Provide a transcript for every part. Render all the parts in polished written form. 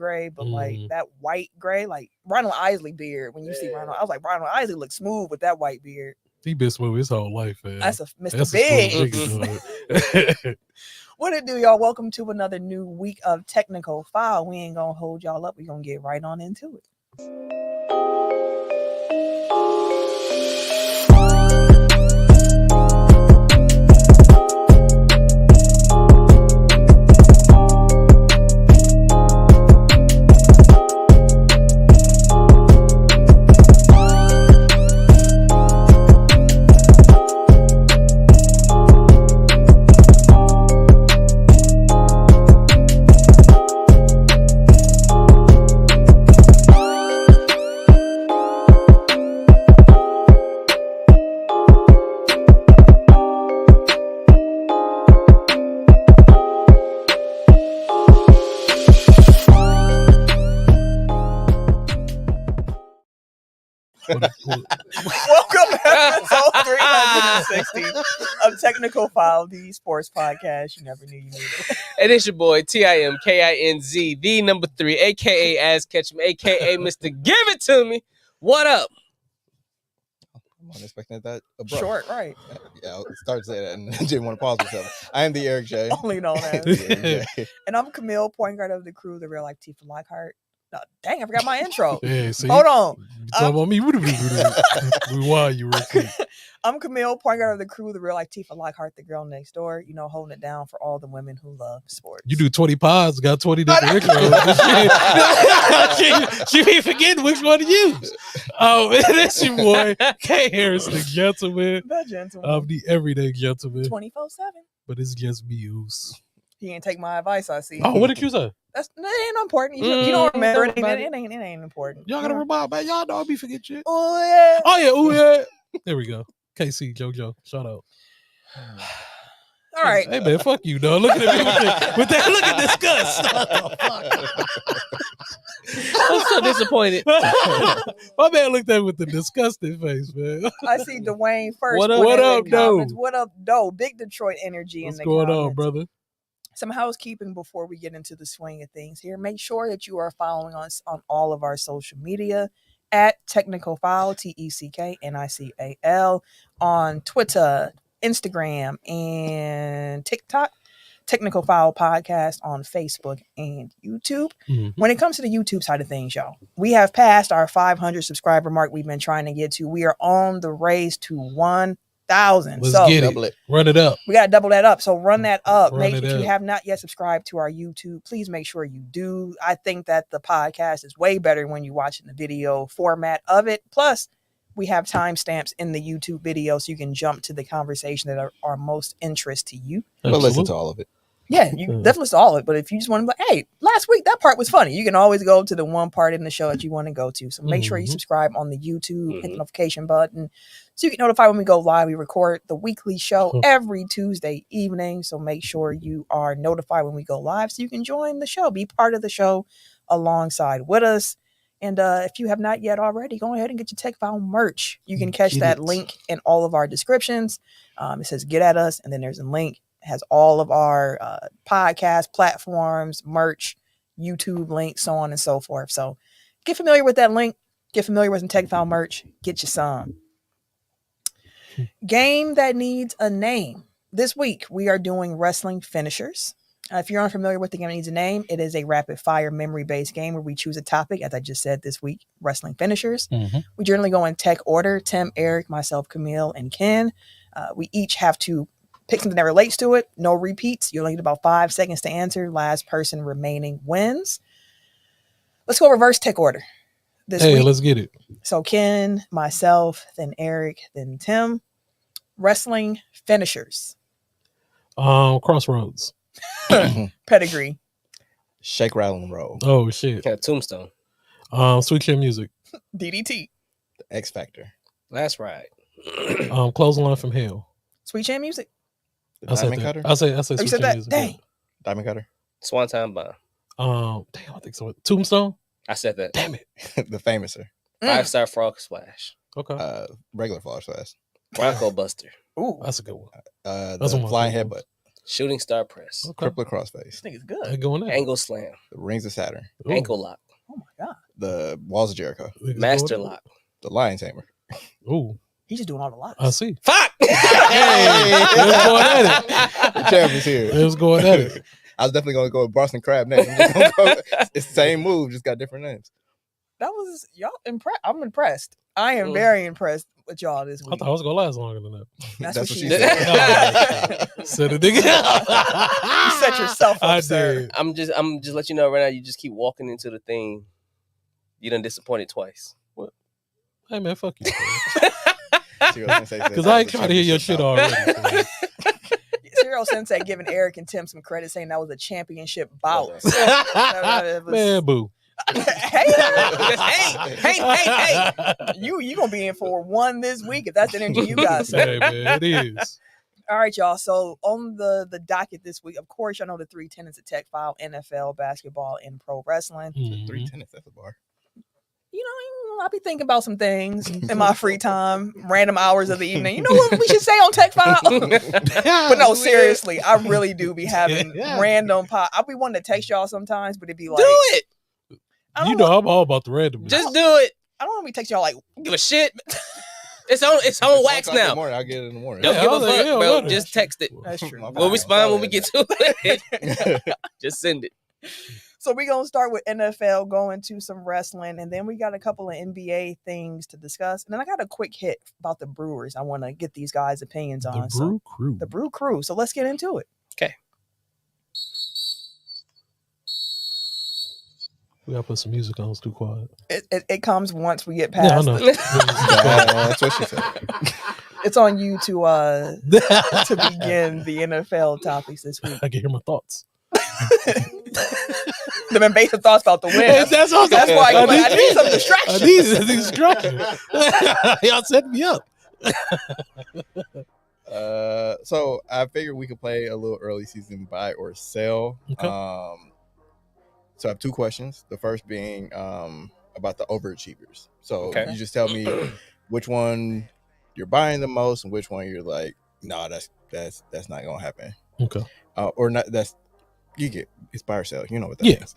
gray, but like that white gray, like Ronald Isley beard. When you see Ronald, I was like, Ronald Isley looks smooth with that white beard. He been smooth his whole life, man. That's a Mr. Big. What it do, y'all? Welcome to another new week of Technical File. We ain't gonna hold y'all up. We're gonna get right on into it. Welcome episode 360 of Technical File, the sports podcast you never knew you needed. And it's your boy TIMKINZ, the number 3, aka Ass Ketchum, aka Mr. Give It To Me. What up? I wasn't expecting that abrupt. Short, right? Yeah, I'll start to say that and didn't want to pause myself. I am the Eric J. Only known as. The Eric J. And I'm Camille, point guard of the crew, the real life Tifa Lockhart. Dang, I forgot my intro. Yeah, see, hold on. You talking about me? Rewind you real quick. I'm Camille, point guard of the crew, the real life Tifa Lockhart, the girl next door. You know, holding it down for all the women who love sports. You do 20 pods, got 20 different intros. she be forgetting which one to use. Oh, that's your boy, K. Harris, the gentleman. The gentleman. Of the everyday gentleman. 24/7. But it's just me who's. He ain't take my advice, I see. Oh, what did you say? That ain't important. You don't remember it. It ain't important. Y'all gotta remind, man. Y'all know I be forget shit. Oh yeah. Oh yeah. Oh yeah. There we go. KC, JoJo, shout out. All right. Hey man, fuck you, dog. Look at me with that. Look at disgust. I'm so disappointed. My man looked at me with the disgusted face, man. I see Dwayne first. What up, Doe? What up, Doe? Big Detroit energy. What's in the going comments. on, brother? Some housekeeping before we get into the swing of things here. Make sure that you are following us on all of our social media at Technical File, TECKNICAL, on Twitter, Instagram, and TikTok. Technical File Podcast on Facebook and YouTube. Mm-hmm. When it comes to the YouTube side of things, y'all, we have passed our 500 subscriber mark we've been trying to get to. We are on the race to 1,000. Let's get it. Run it up. We got to double that up. So run that up. If you have not yet subscribed to our YouTube, please make sure you do. I think that the podcast is way better when you're watching the video format of it. Plus, we have timestamps in the YouTube video so you can jump to the conversation that are most interest to you. But listen to all of it. Yeah, you definitely listen to all of it. But if you just want to be like, hey, last week that part was funny, you can always go to the one part in the show that you want to go to. So make sure you subscribe on the YouTube, hit the notification button so you get notified when we go live. We record the weekly show every Tuesday evening. So make sure you are notified when we go live so you can join the show, be part of the show alongside with us. And if you have not yet already, go ahead and get your Tech File merch. You can catch that link in all of our descriptions. It says get at us, and then there's a link. It has all of our podcast platforms, merch, YouTube links, so on and so forth. So get familiar with that link. Get familiar with some Tech File merch. Get you some. Game that needs a name. This week, we are doing wrestling finishers. If you're unfamiliar with the game that needs a name, it is a rapid-fire memory-based game where we choose a topic, as I just said this week, wrestling finishers. We generally go in tech order. Tim, Eric, myself, Camille, and Ken. We each have to pick something that relates to it. No repeats. You only get about 5 seconds to answer. Last person remaining wins. Let's go reverse tech order this week. Let's get it. So Ken, myself, then Eric, then Tim. Wrestling finishers. Crossroads. Pedigree. Shake, rattle, and roll. Oh shit. Yeah, Tombstone. Sweet Chin Music. DDT. The X Factor. Last Ride. Clothesline from Hell. Sweet Chin Music. The Diamond Cutter. I say you Sweet said Chin that? Music. Dang. Diamond Cutter. Swanton Bomb. Damn, I think so. Tombstone. I said that. Damn it. The Famouser. 5-star Frog Splash. Okay. Regular Frog Splash. Bronco Buster. Ooh, that's a good one. The Flying Headbutt. Shooting star press. Okay. Crippler crossface. This nigga's I good. going there. Angle slam. The Rings of Saturn. Ooh. Ankle lock. Oh my god. The Walls of Jericho. Niggas Master going lock. The Lion's Hammer. there. Ooh, He's just doing all the locks. I see. Fuck! Hey, let's go at it. The champ is here. Let's go at it. I was definitely going to go with Boston Crab next. I'm just gonna go, it's the same move, just got different names. That was y'all impressed. I'm impressed. I am very impressed with y'all this I week. thought I was gonna last longer than that. That's what she said. said. Said it again. You set yourself up, I sir. did. I'm just letting you know right now. You just keep walking into the thing. You done disappointed twice. Hey man, fuck you. Because I ain't trying to hear your shit already. So. Serial Sensei giving Eric and Tim some credit, saying that was a championship bout. Man, boo. hey, you gonna be in for one this week if that's the energy you got. Hey man, it is. All right, y'all. So on the docket this week, of course, y'all know the 3 tenets of Tech File: NFL, basketball, and pro wrestling. Mhm. 3 tennis at the bar. You know, I'll be thinking about some things in my free time, random hours of the evening. You know what we should say on Tech File? But no, seriously, I really do be having random I'll be wanting to text y'all sometimes, but it'd be like, Do it. You know I'm all about the randomness. Just do it. I don't want to be texting y'all like, Give a shit. It's on wax now. I'll get it in the morning. Don't Yeah, give I a was like, fuck, yeah, bro. whatever. Just text it. that's true. We'll respond when we get to it. Just send it. So we're going to start with NFL, go into some wrestling, and then we got a couple of NBA things to discuss. And then I got a quick hit about the Brewers I want to get these guys' opinions on. The Brew Crew. The Brew Crew. So let's get into it. Okay. We gotta put some music on. It's too quiet. It comes once we get Yeah, I past know. it. That's what she said. It's on you to begin the NFL topics this week. I can hear my thoughts. The invasive thoughts about the win. That's what That's why you're like, I need some distraction. I need distraction. Y'all set me up. So I figured we could play a little early season buy or sell. Okay. So I have 2 questions. The first being about the overachievers. So Okay. you just tell me which one you're buying the most and which one you're like, no, that's not gonna happen. Okay. Or not. That's you get it's buy or sell. You know what that means.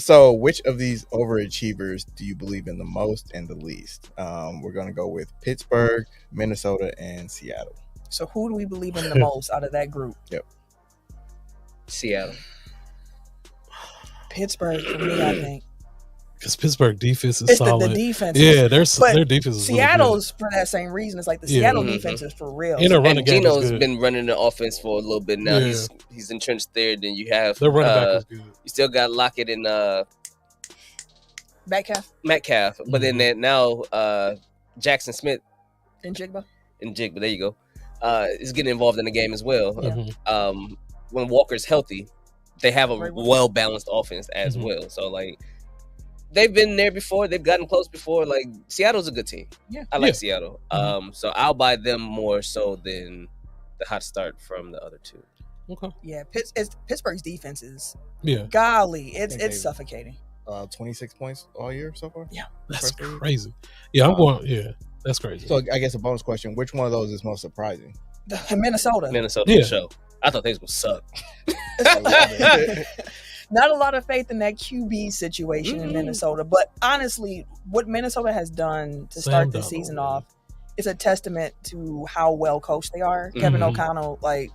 So which of these overachievers do you believe in the most and the least? We're gonna go with Pittsburgh, Minnesota, and Seattle. So who do we believe in the most out of that group? Seattle. Pittsburgh for me, I think. Because Pittsburgh defense is It's solid. the defense. Yeah, but their defense is Seattle's for that same reason. It's like the Yeah. Seattle Mhm. defense is for real. In a running And game is Gino's good. been running the offense for a little bit now. Yeah. He's entrenched there. Then you have Their running back is good. you still got Lockett and Metcalf Metcalf, but then now Jackson Smith and Jigba. and Jigba, there you go, is getting involved in the game as well. Yeah. When Walker's healthy, they have a Very well. well-balanced offense as Mhm. well. So like they've been there before, they've gotten close before. Like Seattle's a good team. Yeah. I like Yeah. Seattle. Mhm. So I'll buy them more so than the hot start from the other two. Okay. Yeah, Pittsburgh's defense is Yeah. golly, think it's they- suffocating. 26 points all year so far. That's Perfect. crazy. Yeah, I'm going. Yeah, that's crazy. So I guess a bonus question: which one of those is most surprising? Minnesota. Minnesota Yeah. for sure. I thought things would suck. Not a lot of faith in that QB situation in Minnesota, but honestly, what Minnesota has done to start the Sam Darnold, season man. off is a testament to how well coached they are. Kevin Mhm. O'Connell, like,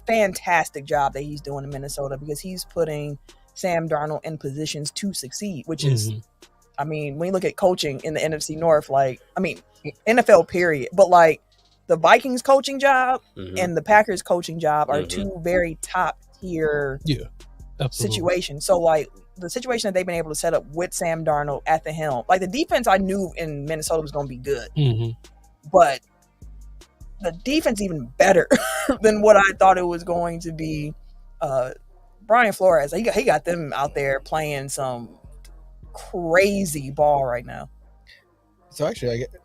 fantastic job that he's doing in Minnesota because he's putting Sam Darnold in positions to succeed, which is, Mhm. I mean, when you look at coaching in the NFC North, like, I mean, NFL period, but like the Vikings coaching job Mhm. and the Packers coaching job are Mhm. two very top tier Absolutely. situation. So like the situation that they've been able to set up with Sam Darnold at the helm, like the defense I knew in Minnesota was going to be good, Mhm. but the defense even better than what I thought it was going to be. Brian Flores, he got them out there playing some crazy ball right now. So actually, I get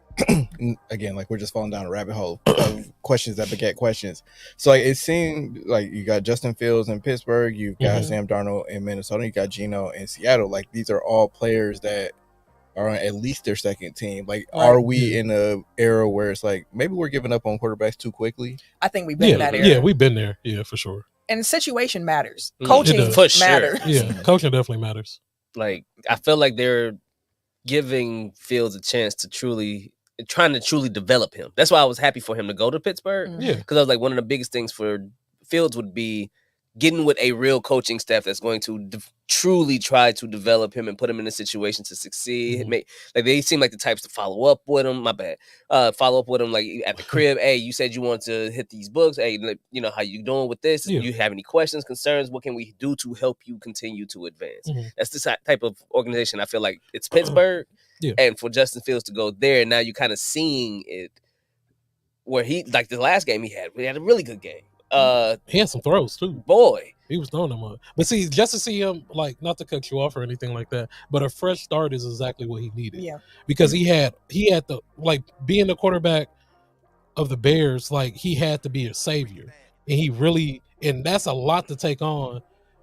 again, like we're just falling down a rabbit hole of questions that beget questions. So like, it seemed like you got Justin Fields in Pittsburgh, you've got Mhm. Sam Darnold in Minnesota, you got Gino in Seattle. Like these are all players that are on at least their second team. Like, Right. are we in a era where it's like maybe we're giving up on quarterbacks too quickly? I think we've been in that era. Yeah, we've been there. Yeah, for sure. And the situation matters. It Coaching does. For sure. matters. Yeah, coaching definitely matters. Like, I feel like they're giving Fields a chance to trying to truly develop him. That's why I was happy for him to go to Pittsburgh. Mhm. Yeah. Because I was like, one of the biggest things for Fields would be getting with a real coaching staff that's going to truly try to develop him and put him in a situation to succeed. Mhm. Like, they seem like the types to follow up with him. My bad. Follow up with him like at the crib. Hey, you said you want to hit these books. Hey, you know, how you doing with this? Yeah. You have any questions, concerns? What can we do to help you continue to advance? Mhm. That's the type of organization I feel like it's Pittsburgh. Yeah. And for Justin Fields to go there, now you're kind of seeing it where he, like the last game he had a really good game. He had some throws too. Boy. He was throwing them up. But see, just to see him, like, not to cut you off or anything like that, but a fresh start is exactly what he needed. Yeah. Because he had the, like, being the quarterback of the Bears, like, he had to be a savior. And that's a lot to take on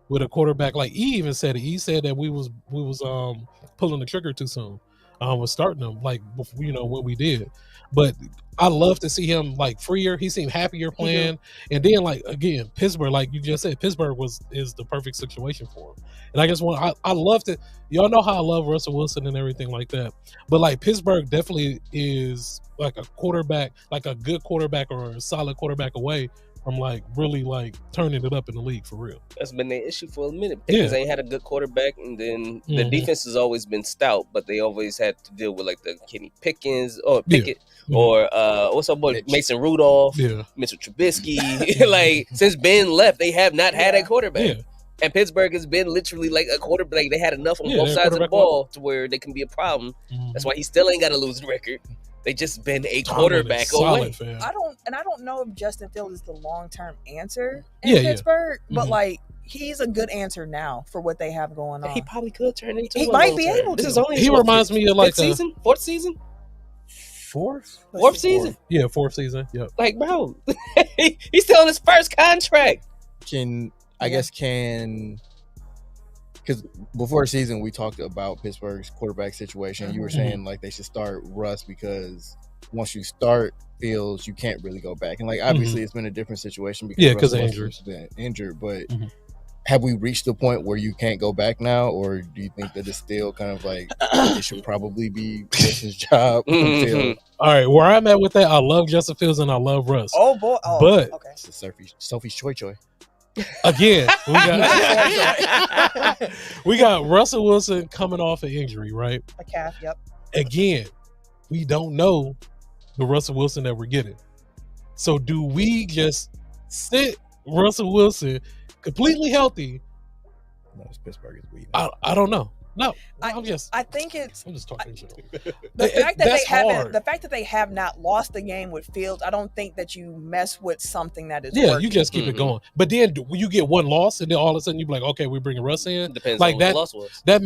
with a quarterback. Like, he even said it. He said that we was pulling the trigger too soon. Was starting him, like, before, you know, when we did. But I love to see him, like, freer. He seemed happier playing. And then, like, again, Pittsburgh, like you just said, Pittsburgh is the perfect situation for him. And I just I love to, y'all know how I love Russell Wilson and everything like that. But, like, Pittsburgh definitely is like a quarterback, like a good quarterback or a solid quarterback away from, like, really, like, turning it up in the league for real. That's been their issue for a minute. Because they ain't had a good quarterback, and then the defense has always been stout, but they always had to deal with, like, the Kenny Pickett, or what's our boy Mason Rudolph, Mitchell Trubisky. Like, since Ben left, they have not had a quarterback. Yeah. And Pittsburgh has been literally like a quarterback. Like, they had enough on both sides of the ball to where they can be a problem. That's why he still ain't got a losing record. They just been a quarterback away. I don't know if Justin Fields is the long-term answer in Pittsburgh, but like, he's a good answer now for what they have going on. He probably could turn into. He might be able to. This is only he reminds me of like fourth season. Fourth season. Yeah, fourth season. Yep. Like, bro, he's still on his first contract. Because before the season, we talked about Pittsburgh's quarterback situation. You were saying, like, they should start Russ because once you start Fields, you can't really go back. And, like, obviously, it's been a different situation because of injuries. Been injured. But have we reached the point where you can't go back now? Or do you think that it's still kind of like it should probably be Russ's job? Until... All right, where I'm at with that, I love Justin Fields and I love Russ. Oh, boy. Oh, but it's the Sophie's Choy. Again, we got Russell Wilson coming off an injury, right? A calf, yep. Again, we don't know the Russell Wilson that we're getting. So do we just sit Russell Wilson completely healthy? No, it's Pittsburgh is weak. I don't know. No, I think it's. I'm just talking shit. The fact that the fact that they have not lost the game with Fields, I don't think that you mess with something that is. Yeah, working. you just keep it going. But then when you get one loss, and then all of a sudden you be like, okay, we're bringing Russ in. Depends like on that. What the loss was. That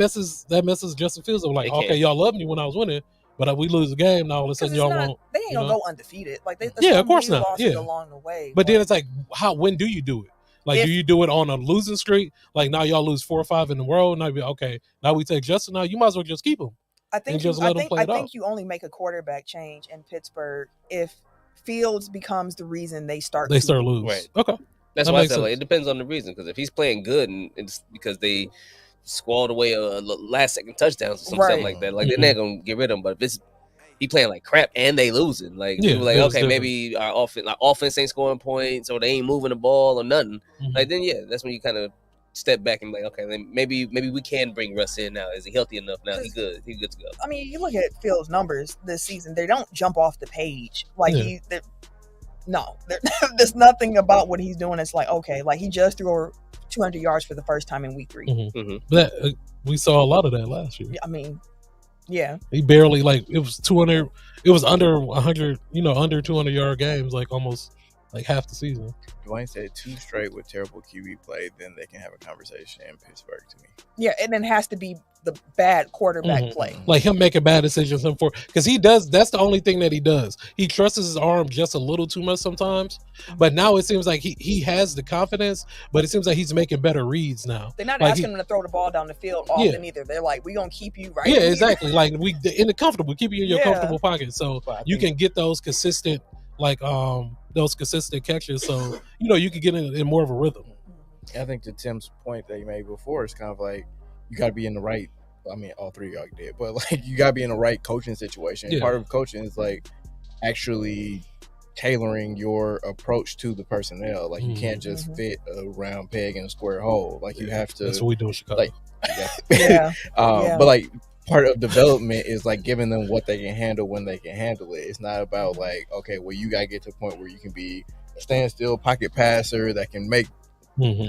messes Justin Fields up. Like, okay, y'all loved me when I was winning, but we lose the game. Now all of a sudden y'all won't. They ain't gonna go undefeated. Like, of course not. Yeah, along the way. But then it's like, when do you do it? Like, do you do it on a losing streak? Like, now y'all lose 4 or 5 in a row. Now, okay, now we take Justin. Now you might as well just keep him. I think you only make a quarterback change in Pittsburgh if Fields becomes the reason they start lose. Right. Okay. That's why I said, like, it depends on the reason. Because if he's playing good and it's because they squalled away a last-second touchdowns or something like that, like, they're not gonna get rid of him. But if it's he playing like crap and they losing, like, people like, okay, different. Maybe our offense ain't scoring points or they ain't moving the ball or nothing. Like, then that's when you kind of step back and be like, okay, then maybe we can bring Russ in now. Is he healthy enough now? He's good to go. I mean, you look at Fields' numbers this season; they don't jump off the page. Like, there's nothing about what he's doing. It's like, okay, like, he just threw 200 yards for the first time in week 3. But we saw a lot of that last year. I mean. Yeah, he barely, like, it was 200. It was under 100. Under 200-yard games, like almost like half the season. Dwayne said 2 straight with terrible QB play, then they can have a conversation in Pittsburgh to me. Yeah, and it has to be the bad quarterback play. Like him making bad decisions, because he does. That's the only thing that he does. He trusts his arm just a little too much sometimes. But now it seems like he has the confidence, but it seems like he's making better reads now. They're not asking him to throw the ball down the field often either. They're like, we're gonna keep you right. Yeah, exactly. Like we in the comfortable, keep you in your comfortable pocket, so you can get those consistent, catches. So you can get in more of a rhythm. I think to Tim's point that he made before, it's kind of like you got to be in the right. I mean, all three of y'all did, but like you got to be in the right coaching situation. Yeah. Part of coaching is like actually tailoring your approach to the personnel. Like you can't just fit a round peg in a square hole. Like you have to. That's what we do in Chicago. But like part of development is like giving them what they can handle when they can handle it. It's not about like, okay, well, you got to get to a point where you can be a standstill pocket passer that can make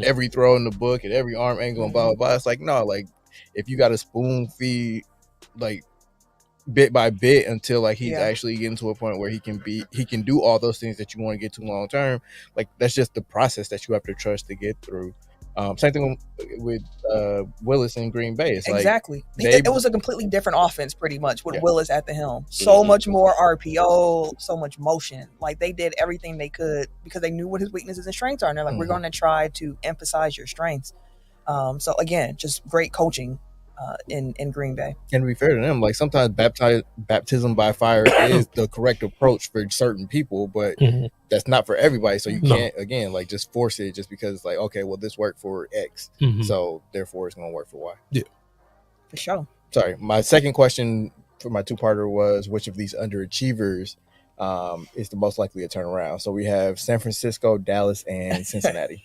every throw in the book at every arm angle and blah blah blah. It's like no, like if you got to spoon feed like bit by bit until like he's actually getting to a point where he can do all those things that you want to get to long term. Like that's just the process that you have to trust to get through. Same thing with Willis in Green Bay. It's exactly. It was a completely different offense, pretty much, with Willis at the helm. So much more RPO, so much motion. Like they did everything they could because they knew what his weaknesses and strengths are. And they're like, we're going to try to emphasize your strengths. So again, just great coaching in Green Bay. And to be fair to them, like sometimes baptism by fire is the correct approach for certain people, but that's not for everybody. So you can't again like just force it just because it's like, okay, well this worked for X, so therefore it's gonna work for Y. Yeah, for sure. Sorry, my second question for my two-parter was which of these underachievers is the most likely to turn around. So we have San Francisco, Dallas, and Cincinnati.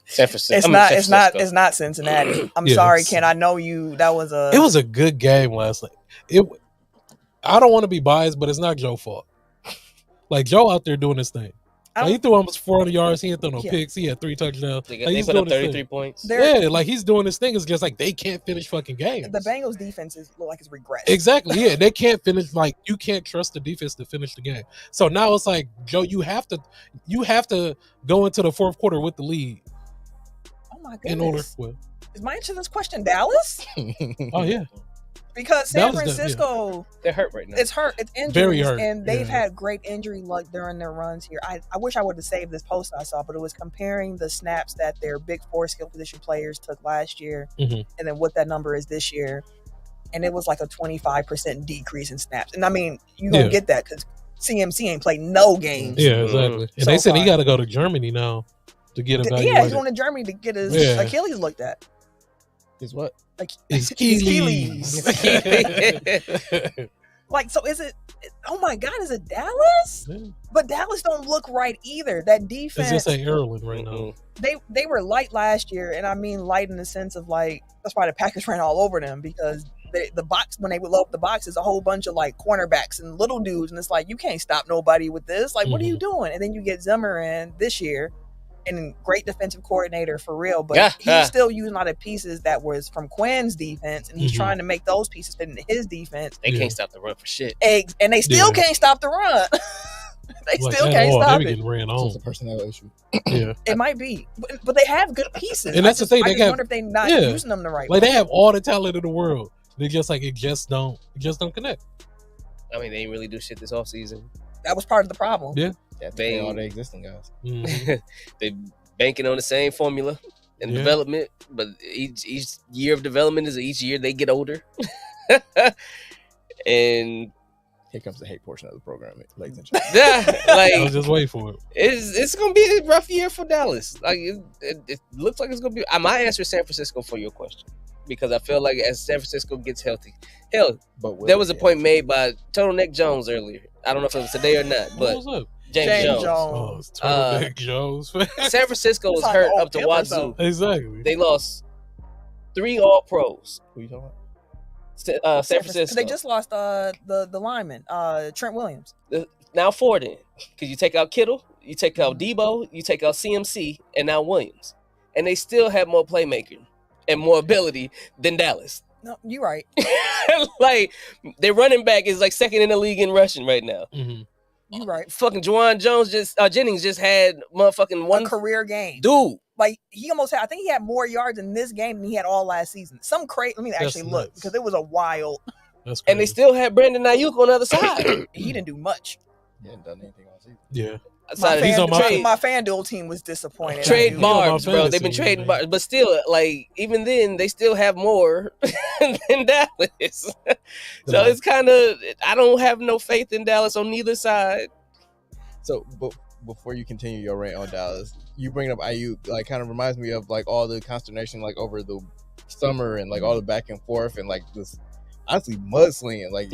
San Francisco. It's not Cincinnati. I'm sorry, Ken. I know you. It was a good game last night. I don't want to be biased, but it's not Joe's fault. Like Joe out there doing his thing. Like, he threw almost 400 yards. He had thrown no picks. He had 3 touchdowns. They put up 33 points. Like he's doing his thing. It's just like they can't finish fucking games. The Bengals defense look like it's regressed. Exactly. Yeah, they can't finish. Like you can't trust the defense to finish the game. So now it's like Joe, you have to go into the fourth quarter with the lead. Oh my goodness! Is my answer to this question Dallas? Oh yeah. Because San Francisco, they're hurt right now. It's hurt. It's injuries, very hurt. And they've had great injury luck during their runs here. I wish I would have saved this post I saw, but it was comparing the snaps that their big 4 skill position players took last year, and then what that number is this year, and it was like a 25% decrease in snaps. And I mean, you gonna get that because CMC ain't played no games. Yeah, exactly. And they said he got to go to Germany now to get evaluated. Yeah, he's going to Germany to get his Achilles looked at. His what? Like his Achilles. Like, so is it? Oh my God, is it Dallas? Yeah. But Dallas don't look right either. That defense. It's just like Ireland right now. They were light last year, and I mean light in the sense of like that's why the Packers ran all over them because the box when they would load up the box is a whole bunch of like cornerbacks and little dudes, and it's like you can't stop nobody with this. Like, what are you doing? And then you get Zimmer in this year. And great defensive coordinator for real, but he's still using a lot of pieces that was from Quinn's defense, and he's trying to make those pieces fit into his defense. They can't stop the run for shit, and they still can't stop the run. They still can't stop it. Ran on. It's a personnel issue. Yeah, it might be, but they have good pieces. And that's the thing. I just wonder if they're not using them the right way. They have all the talent in the world. They just like it just don't connect. I mean, they didn't really do shit this offseason. That was part of the problem. Yeah. They all the existing guys. They banking on the same formula and development, but each year of development is each year they get older. And here comes the hate portion of the program, ladies and gentlemen. I was just waiting for it. It's gonna be a rough year for Dallas. Like it looks like it's gonna be. My answer is San Francisco for your question. Because I feel like as San Francisco gets healthy, there was a point made by Turtleneck Jones earlier. I don't know if it was today or not, but James Jones. Turtleneck Jones. San Francisco was hurt up to wazoo. Exactly. They lost 3 All-Pros. Who you talking about? San Francisco. They just lost the lineman, Trent Williams. Now 4 then. Because you take out Kittle, you take out Debo, you take out CMC, and now Williams. And they still have more playmaking and more ability than Dallas. No, you're right. Like, their running back is like second in the league in rushing right now. You're right. Fucking Jennings just had motherfucking one career game. Dude, Like he almost had, I think he had more yards in this game than he had all last season. Some crazy. Let me actually look because it was a wild. That's crazy. And they still had Brandon Ayuk on the other side. He didn't do much. He hadn't done anything all season. Yeah. My FanDuel team was disappointed. Trade Barbs, bro. They've been trading Barbs, but still, like even then, they still have more than Dallas. So it's kind of, I don't have no faith in Dallas on neither side. So, but before you continue your rant on Dallas, you bring up Ayuk, like kind of reminds me of like all the consternation like over the summer and like all the back and forth and like this honestly mudslinging. Like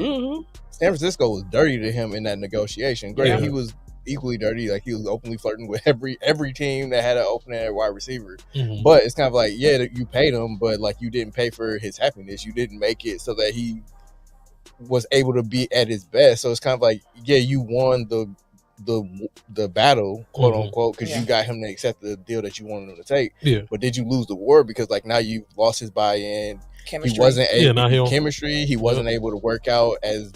San Francisco was dirty to him in that negotiation. Great, he was equally dirty. Like he was openly flirting with every team that had an opening at wide receiver. But it's kind of like, yeah, you paid him, but like you didn't pay for his happiness. You didn't make it so that he was able to be at his best. So it's kind of like, yeah, you won the battle, quote unquote, because you got him to accept the deal that you wanted him to take. Yeah. But did you lose the war because like now you lost his buy-in? Chemistry. He wasn't able chemistry. He wasn't able to work out as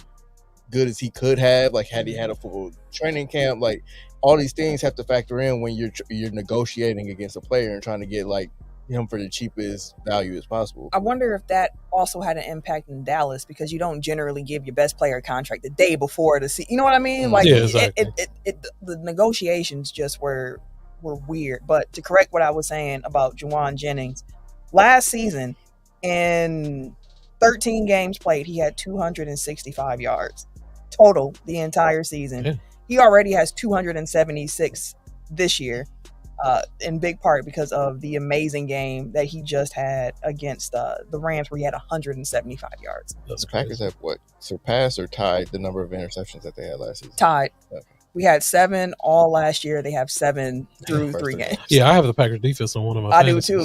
good as he could have. Like had he had a full training camp, like all these things have to factor in when you're negotiating against a player and trying to get like him for the cheapest value as possible. I wonder if that also had an impact in Dallas because you don't generally give your best player a contract the day before the season. You know what I mean? Like the negotiations just were weird. But to correct what I was saying about Juwan Jennings, last season in 13 games played, he had 265 yards total the entire season. Yeah. He already has 276 this year. In big part because of the amazing game that he just had against the Rams, where he had 175 yards. The Packers have surpassed or tied the number of interceptions that they had last season? Tied. Okay. We had 7 all last year. They have 7 through 3 games. Yeah, I have the Packers defense on one of my. I do too.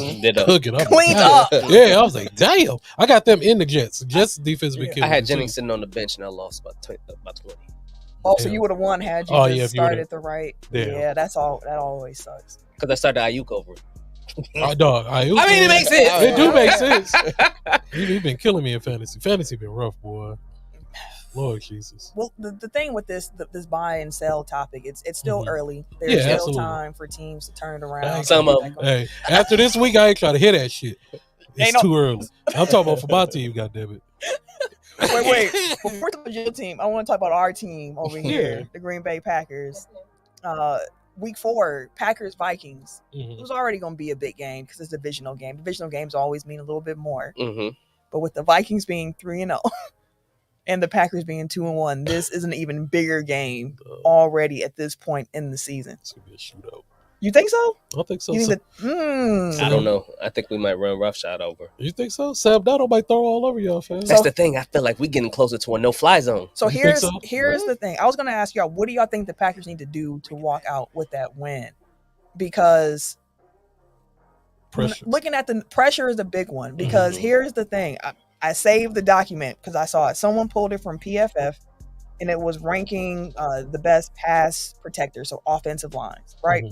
Cooking up, cleaned up. Yeah, I was like, damn. I got them in the Jets. Jets defense been killing. I had Jennings sitting on the bench and I lost about 20. Oh, so you would have won had you just started the right. Yeah, that's all. That always sucks. Because I started Ayuk over. Dog, Ayuk. I mean, it makes sense. It do make sense. You've been killing me in fantasy. Fantasy been rough, boy. Lord Jesus. Well, the thing with this buy and sell topic, it's still early. There's still time for teams to turn it around. Some of them. Hey, after this week, I ain't trying to hear that shit. It's too early. I'm talking about for my team, goddammit. Wait. Before the your team, I want to talk about our team over here, the Green Bay Packers. Week 4, Packers Vikings. It was already going to be a big game because it's a divisional game. Divisional games always mean a little bit more. But with the Vikings being 3-0 and the Packers being 2-1, this is an even bigger game already at this point in the season. It's going to be a shootout. You think so? I think so. I don't know. I think we might run roughshod over. You think so? Sam Donald might throw all over y'all, fans. That's the thing. I feel like we're getting closer to a no-fly zone. So here's the thing. I was going to ask y'all, what do y'all think the Packers need to do to walk out with that win? Because looking at the pressure is a big one. Because here's the thing. I saved the document because I saw it. Someone pulled it from PFF, and it was ranking the best pass protectors, so offensive lines, right?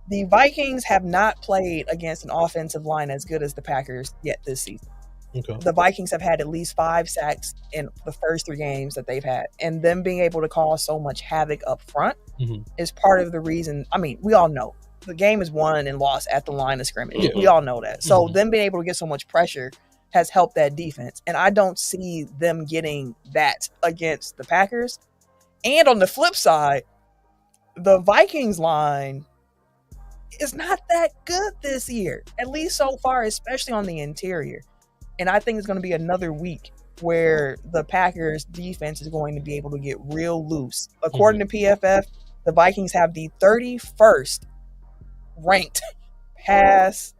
The Vikings have not played against an offensive line as good as the Packers yet this season. Okay. The Vikings have had at least 5 sacks in the first 3 games that they've had. And them being able to cause so much havoc up front is part of the reason. I mean, we all know the game is won and lost at the line of scrimmage. Yeah. We all know that. So them being able to get so much pressure has helped that defense. And I don't see them getting that against the Packers. And on the flip side, the Vikings line is not that good this year, at least so far, especially on the interior. And I think it's going to be another week where the Packers defense is going to be able to get real loose. According to PFF, the Vikings have the 31st ranked pass,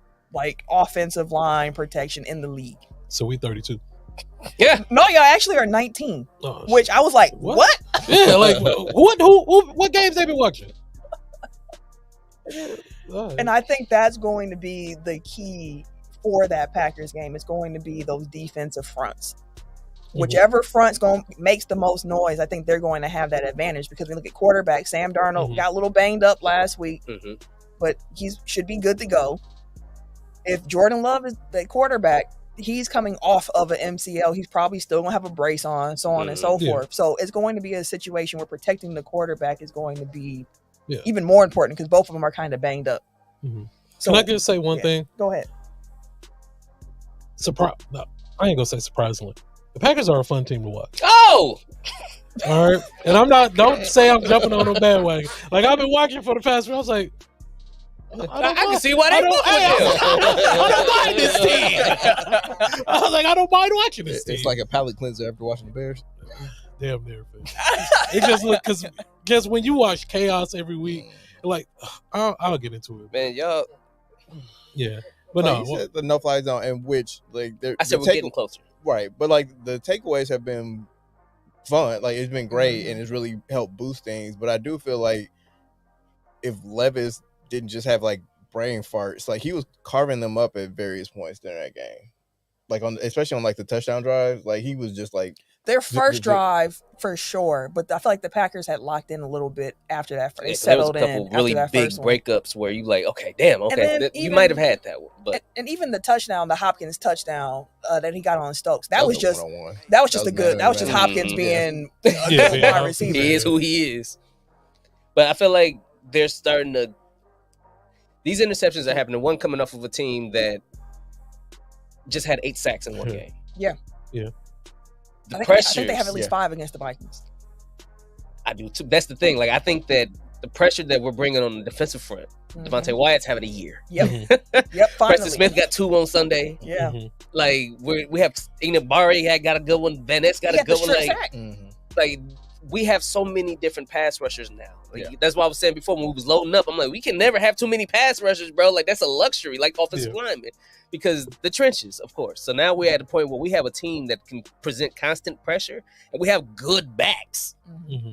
offensive line protection in the league. So we 32. Yeah. No, y'all actually are 19, which I was like, what? Yeah, what games they been watching? And I think that's going to be the key for that Packers game. It's going to be those defensive fronts. Whichever front's makes the most noise, I think they're going to have that advantage because we look at quarterback. Sam Darnold got a little banged up last week, but he should be good to go. If Jordan Love is the quarterback, he's coming off of an MCL. He's probably still going to have a brace on, so on and so forth. So it's going to be a situation where protecting the quarterback is going to be even more important because both of them are kind of banged up. Mm-hmm. So, Can I just say one thing? Go ahead. No, I ain't gonna say surprisingly. The Packers are a fun team to watch. Oh, all right. And I'm not. Don't say I'm jumping on a bandwagon. Like I've been watching for the past. I was like, I can see why they I don't mind this team. I was like, I don't mind watching this team. It's like a palate cleanser after watching the Bears. Damn near. It just look because when you watch chaos every week, like I'll get into it. Man, y'all. Yeah, but like no, the no-fly zone, in which like I said we're getting closer, right? But like the takeaways have been fun. Like it's been great, and it's really helped boost things. But I do feel like if Levis didn't just have like brain farts, like he was carving them up at various points during that game, like especially on like the touchdown drives, like he was just like their first drive for sure, but I feel like the Packers had locked in a little bit after that. They settled in. There was a couple really big breakups where you like, okay, damn, okay, you might have had that one, but and even the touchdown, the Hopkins touchdown that he got on Stokes, that was just Hopkins being a wide receiver. He is who he is. But I feel like they're starting to. These interceptions are happening. One coming off of a team that just had 8 sacks in one game. Yeah. I think they have at least 5 against the Vikings. I do too. That's the thing. Like I think that the pressure that we're bringing on the defensive front, Devontae Wyatt's having a year. Yep. Preston Smith got 2 on Sunday. Yeah. Like we have Bari got a good one. Van Ness got a good one. Like we have so many different pass rushers now. Like, that's why I was saying before when we was loading up, I'm like, we can never have too many pass rushers, bro. Like that's a luxury, like offensive linemen. Because the trenches, of course. So now we're at a point where we have a team that can present constant pressure, and we have good backs,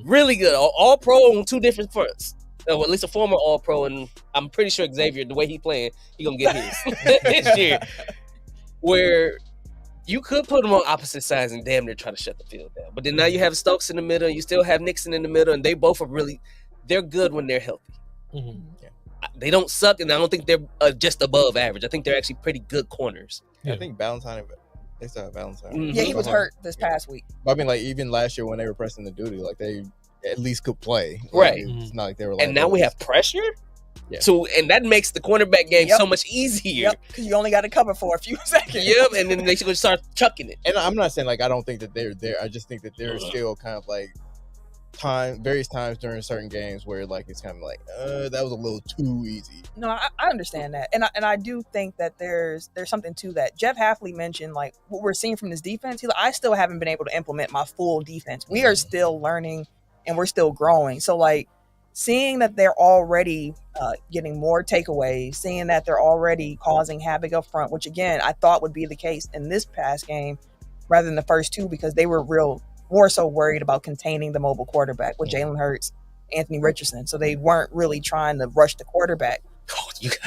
really good, all pro on 2 different fronts. Well, at least a former all pro, and I'm pretty sure Xavier, the way he playing, he gonna get his this year. Where you could put them on opposite sides and damn near try to shut the field down. But then now you have Stokes in the middle, and you still have Nixon in the middle, and they both are they're good when they're healthy. They don't suck, and I don't think they're just above average. I think they're actually pretty good corners. Yeah. I think Valentine, they still have Valentine. Yeah, he was hurt this past week. I mean, like even last year when they were pressing the duty, like they at least could play. Right. It's not like they were like. And now we have pressure. Yeah. So and that makes the cornerback game so much easier. Because you only got to cover for a few seconds. And then they should start chucking it. And I'm not saying like I don't think that they're there. I just think that they're still kind of like various times during certain games where like it's kind of like that was a little too easy. No, I understand that, and I do think that there's something to that. Jeff Hafley mentioned like what we're seeing from this defense. He's like, I still haven't been able to implement my full defense. We are still learning and we're still growing. So like seeing that they're already getting more takeaways, seeing that they're already causing havoc up front, which again I thought would be the case in this past game rather than the first 2 because they were more so worried about containing the mobile quarterback with Jalen Hurts, Anthony Richardson. So they weren't really trying to rush the quarterback.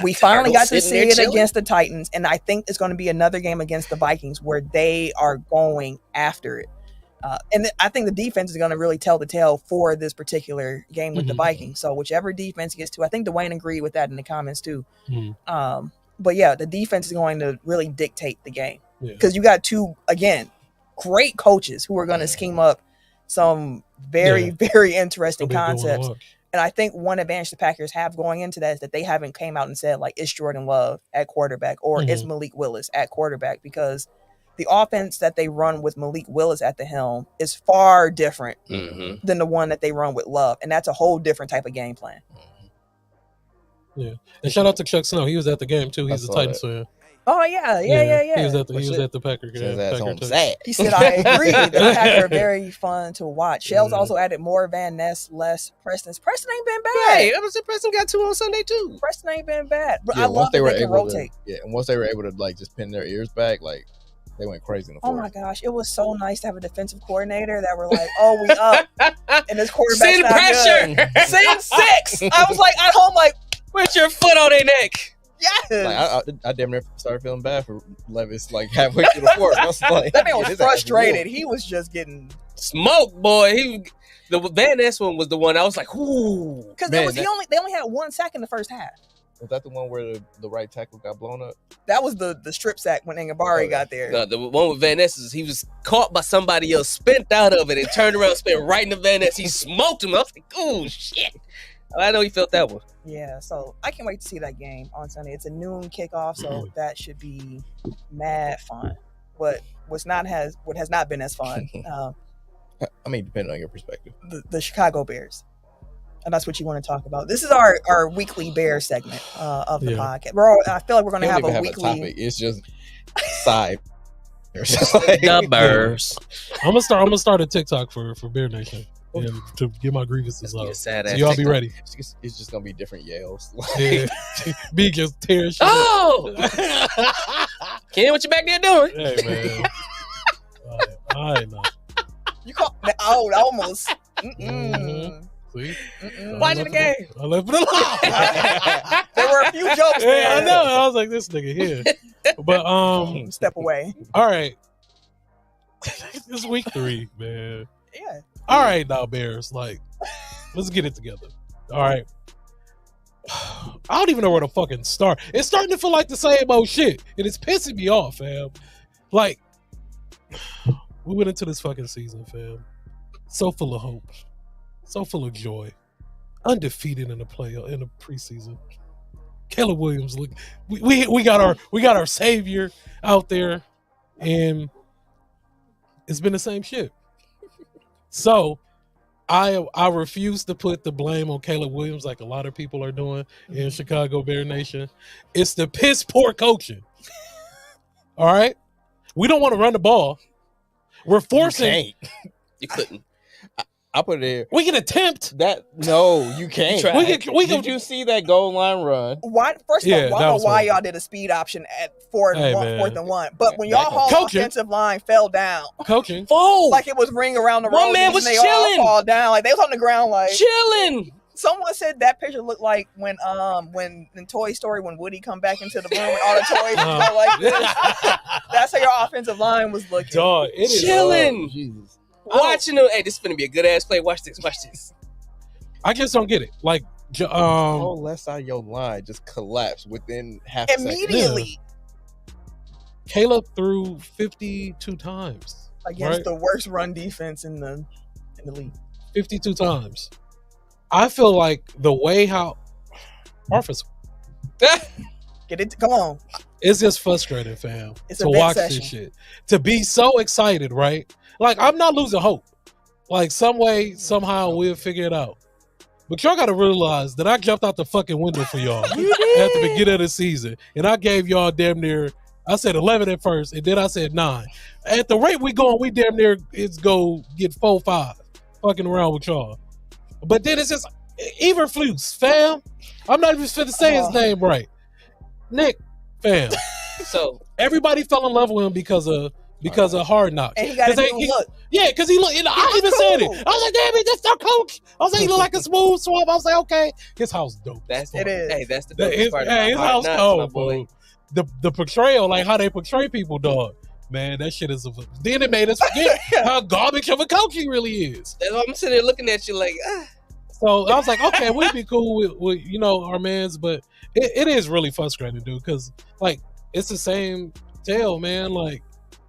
We finally got to see it against the Titans, and I think it's going to be another game against the Vikings where they are going after it. And I think the defense is going to really tell the tale for this particular game with the Vikings. So whichever defense gets to, I think Dwayne agreed with that in the comments too. But yeah, the defense is going to really dictate the game because you got 2, again, great coaches who are going to scheme up some very, very interesting concepts. And I think one advantage the Packers have going into that is that they haven't came out and said, like, it's Jordan Love at quarterback or it's Malik Willis at quarterback, because the offense that they run with Malik Willis at the helm is far different than the one that they run with Love. And that's a whole different type of game plan. Yeah. And shout out to Chuck Snow. He was at the game, too. He's a Titans fan. Oh, yeah. He was at the Packer game. He said, I agree. The Packers are very fun to watch. Shell's also added more Van Ness, less Preston. Preston ain't been bad. Hey, I was saying Preston got 2 on Sunday, too. Preston ain't been bad. But I love that they can rotate. And once they were able to, like, just pin their ears back, like, they went crazy in the fourth. Oh, my gosh. It was so nice to have a defensive coordinator that were like, oh, we up. And this quarterback's Send not pressure. good. Send 6. I was like, at home, like, put your foot on their neck. Yes. Like, I damn near started feeling bad for Levis, like halfway through the fourth. I was like, that man was frustrated. He was just getting smoked, boy. The Van Ness one was the one I was like, ooh. Because they only had 1 sack in the first half. Was that the one where the right tackle got blown up? That was the strip sack when Ngabari got there. No, the one with Van Ness is he was caught by somebody else, spent out of it, and turned around, spent right in the Van Ness. He smoked him. I was like, ooh, shit. I know you felt that one. Yeah, so I can't wait to see that game on Sunday. It's a noon kickoff, so that should be mad fun. What has not been as fun. I mean, depending on your perspective. The Chicago Bears. And that's what you want to talk about. This is our weekly Bear segment of the podcast. I feel like we're going to have a weekly topic. It's just side. The Bears. I'm gonna start a TikTok for Bear Nation and to get my grievances out. So y'all be ready. It's just gonna be different yells. Yeah. Me just tearing shit. Oh, Ken, what you back there doing? Hey man. I know. You call almost. See? Watching the game. I left it alone. There were a few jokes there. Yeah, I know. I was like, this nigga here. But step away. All right. It's week 3, man. Yeah. All right, now Bears, like, let's get it together. All right. I don't even know where to fucking start. It's starting to feel like the same old shit, and it's pissing me off, fam. Like, we went into this fucking season, fam, so full of hope, so full of joy, undefeated in the preseason. Caleb Williams, look, we got our savior out there, and it's been the same shit. So I refuse to put the blame on Caleb Williams like a lot of people are doing in Chicago Bear Nation. It's the piss poor coaching. All right? We don't want to run the ball. We're forcing. You couldn't. I'll put it there. We can attempt that. No, you can't. Did you see that goal line run? Why? First of all, I don't know why y'all did a speed option at fourth and one. But when y'all whole offensive line fell down, coaching, like it was ring around the road, one man was and they chilling, all fall down, like they was on the ground, like chilling. Someone said that picture looked like when in Toy Story when Woody come back into the room and all the toys go like this. That's how your offensive line was looking. Dog, it is chilling. Jesus. Watching them. Hey, this is gonna be a good ass play. Watch this. I just don't get it. Like, the whole left side of your line just collapsed within half a second. Immediately. Caleb threw 52 times against the worst run defense in the league. 52 times. I feel like the way how offense get it. Come on. It's just frustrating, fam. It's to watch this shit. To be so excited, right? Like, I'm not losing hope. Like, some way, somehow, we'll figure it out. But y'all got to realize that I jumped out the fucking window for y'all at the beginning of the season. And I gave y'all damn near, I said 11 at first, and then I said 9. At the rate we going, we damn near is go get 4-5 fucking around with y'all. But then it's just, Eberflus, fam. I'm not even finna say his name right. Nick, fam. So everybody fell in love with him because of Hard Knocks. And he got a new look. Yeah, because he looked. I even said it. I was like, damn it, that's our coach. I was like, he look like a smooth swab. I was like, okay, his house dope. It is. Hey, that's the best part. His house cold, boy. The portrayal, like how they portray people, dog. Man, that shit is. Then it made us forget how garbage of a coach he really is. I'm sitting there looking at you like. So I was like, okay, we'd be cool with our mans, but it is really frustrating, dude, because like it's the same tale, man. Like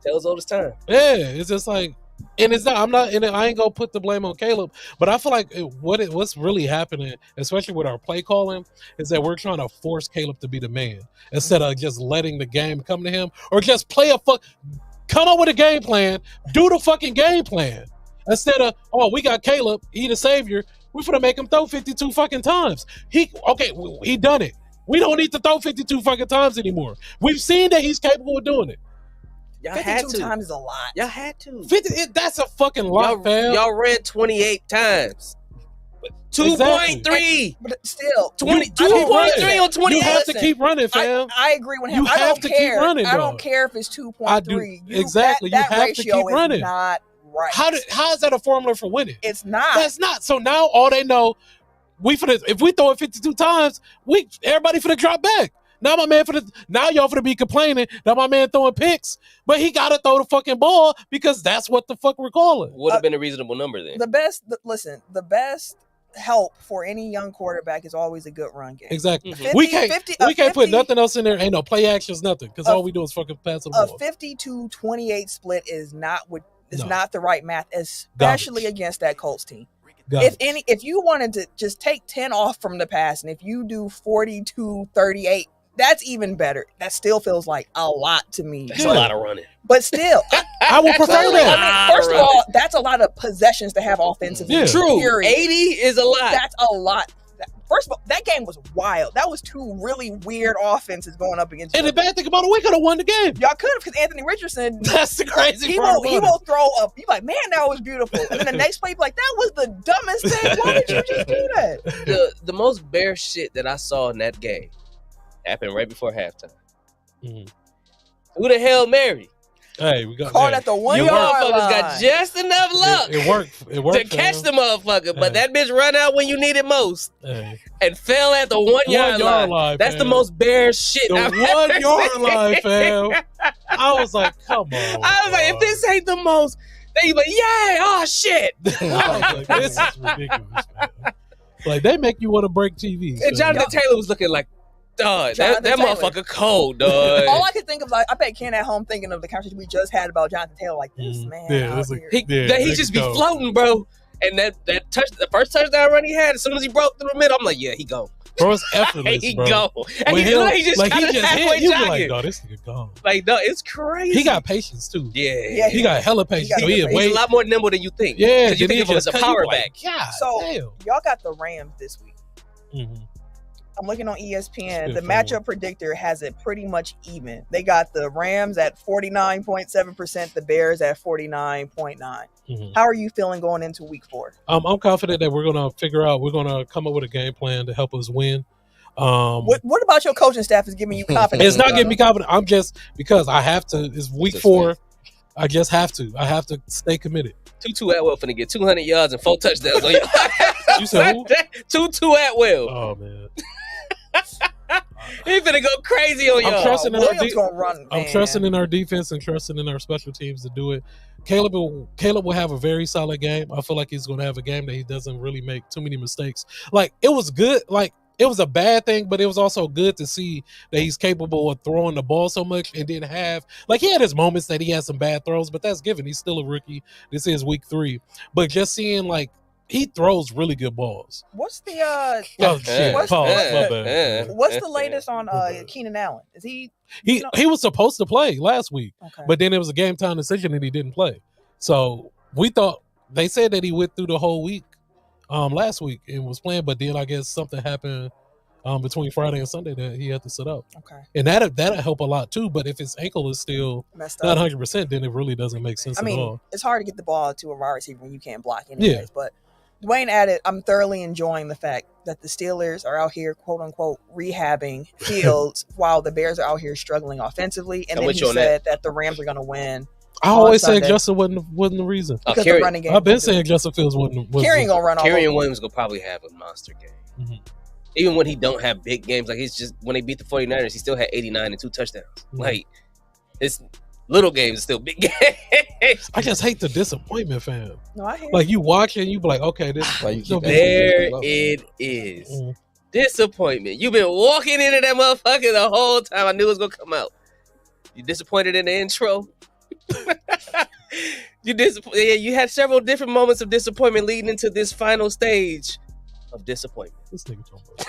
tales old as time. Yeah, it's just like, and it's not. I ain't gonna put the blame on Caleb, but I feel like what's really happening, especially with our play calling, is that we're trying to force Caleb to be the man instead of just letting the game come to him, or just come up with a game plan, do the fucking game plan instead of we got Caleb, he the savior. We're finna make him throw 52 fucking times. He done it. We don't need to throw 52 fucking times anymore. We've seen that he's capable of doing it. Y'all 52 had to. times is a lot. Y'all had to. 50. That's a fucking lot, fam. Y'all ran 28 times. 2.3. Exactly. But still, 2.3 on 20. You have to keep running, fam. I agree with him. You have to keep running, I don't care if it's 2.3. Exactly. You have to keep running. Is not right. How is that a formula for winning? It's not. That's not. So now all they know, if we throw it 52 times, everybody finna drop back. Now y'all finna be complaining that my man throwing picks, but he gotta throw the fucking ball because that's what the fuck we're calling. Would have been a reasonable number then. The best help for any young quarterback is always a good run game. Exactly. 50, we can't put nothing else in there. Ain't no play actions, nothing, because all we do is fucking pass the ball. A 50-28 split is not not the right math, especially against that Colts team. If you wanted to just take 10 off from the past, and if you do 42-38, that's even better. That still feels like a lot to me. That's a lot of running. But still, I would prefer that. I mean, first of all, that's a lot of possessions to have offensively. Yeah. True. Period. 80 is a lot. That's a lot. First of all, that game was wild. That was two really weird offenses going up against each other. And the bad thing about it, we could have won the game. Y'all could have, because Anthony Richardson. That's the crazy he part. He won't throw up. You like, man, that was beautiful. And then the next play, like, that was the dumbest thing. Why did you just do that? The most bear shit that I saw in that game happened right before halftime. Mm-hmm. Who the hell Mary? Hey, we got caught at the 1 You yard motherfuckers line. got just enough luck. It worked. It worked to catch the motherfucker, but that bitch run out when you need it most and fell at the 1 yard line. That's the most bear shit. The I've 1 yard line, fam. I was like, come on. I was like, if this ain't the most, they be like, yay, oh shit. I was like, this is ridiculous, man. Like, they make you want to break TV. And Jonathan Taylor was looking like, dog, that motherfucker cold, dog. All I could think of, like, I bet Ken at home thinking of the conversation we just had about Jonathan Taylor, like, this man out here. He just be floating, bro. And the first touchdown run he had, as soon as he broke through the middle, I'm like, yeah, he gone. Bro, it's effortless, he bro. go. And he just halfway hit, you be jogging. like, no, this nigga gone. Like, no, it's crazy. He got patience, too. Yeah. He got hella patience. He's a lot more nimble than you think. Yeah. Because you think of him as a power back. God, so, damn. y'all got the Rams this week. Mm-hmm. I'm looking on ESPN. The matchup predictor has it pretty much even. They got the Rams at 49.7%, the Bears at 49.9%. Mm-hmm. How are you feeling going into week 4? I'm confident that we're going to come up with a game plan to help us win. What about your coaching staff is giving you confidence? It's not giving me confidence. I'm just, because I have to, it's week 4. I just have to. I have to stay committed. Tutu Atwell finna get 200 yards and 4 touchdowns on you. You said who? Tutu Atwell. Oh, man. He finna go crazy on y'all. I'm trusting in our defense and trusting in our special teams to do it. Caleb will have a very solid game. I feel like he's going to have a game that he doesn't really make too many mistakes. Like, it was good. Like, it was a bad thing, but it was also good to see that he's capable of throwing the ball so much and didn't have, like, he had his moments that he had some bad throws, but that's given. He's still a rookie. This is week 3. But just seeing, like, he throws really good balls. What's the what's the latest on Keenan Allen? Is he was supposed to play last week, okay, but then it was a game time decision and he didn't play. So we thought, they said that he went through the whole week last week and was playing, but then I guess something happened between Friday and Sunday that he had to sit out. Okay, and that'll help a lot too. But if his ankle is still messed not up, 100%, then it really doesn't make sense. I mean, at all. It's hard to get the ball to a wide receiver when you can't block anyways. Yeah. But Dwayne added, I'm thoroughly enjoying the fact that the Steelers are out here, quote unquote, rehabbing Fields while the Bears are out here struggling offensively. And then he said that the Rams are going to win. I always said Justin wasn't the reason. Because the running game. I've been saying Justin Fields wasn't. Kerry gonna run all over. Kerryon Williams gonna probably have a monster game. Mm-hmm. Even when he don't have big games, like it's just when they beat the 49ers, he still had 89 and 2 touchdowns. Mm-hmm. Like, it's little games are still big games. I just hate the disappointment, fam. No, I hate like you watch and you be like, okay, this like there it is. Mm-hmm. Disappointment. You've been walking into that motherfucker the whole time. I knew it was gonna come out. You disappointed in the intro. You had several different moments of disappointment leading into this final stage of disappointment. This nigga talking about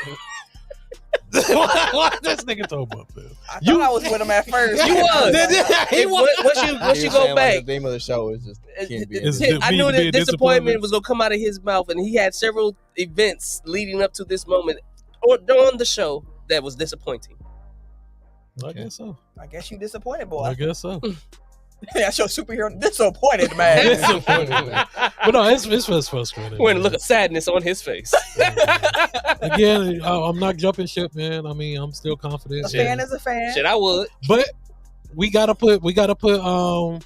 what this nigga talking about, man? I thought I was with him at first. You was. Once you go back, like the name of the show is just I knew that disappointment was gonna come out of his mouth, and he had several events leading up to this moment on the show that was disappointing. I guess so. I guess you disappointed, boy. I guess so. That's your superhero. Disappointed, man. But no, it's frustrating. When a look of sadness on his face. Again, I'm not jumping ship, man. I mean, I'm still confident. A fan is a fan. Shit, I would. But we gotta put Eberflus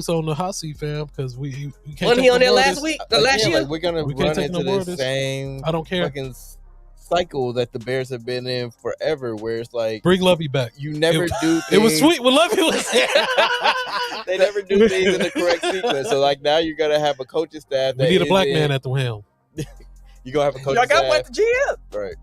on the hot seat, fam, because we can't. Wasn't he on there last week? Last year? Like, we're gonna run into the same. I don't care. Fucking cycle that the Bears have been in forever, where it's like bring Lovey back. You never do things. It was sweet when Lovey was there. They never do things in the correct sequence. So like now you're gonna have a coaching staff. We need a black man at the helm. You're gonna have a coaching staff. Y'all got what the GM. Right.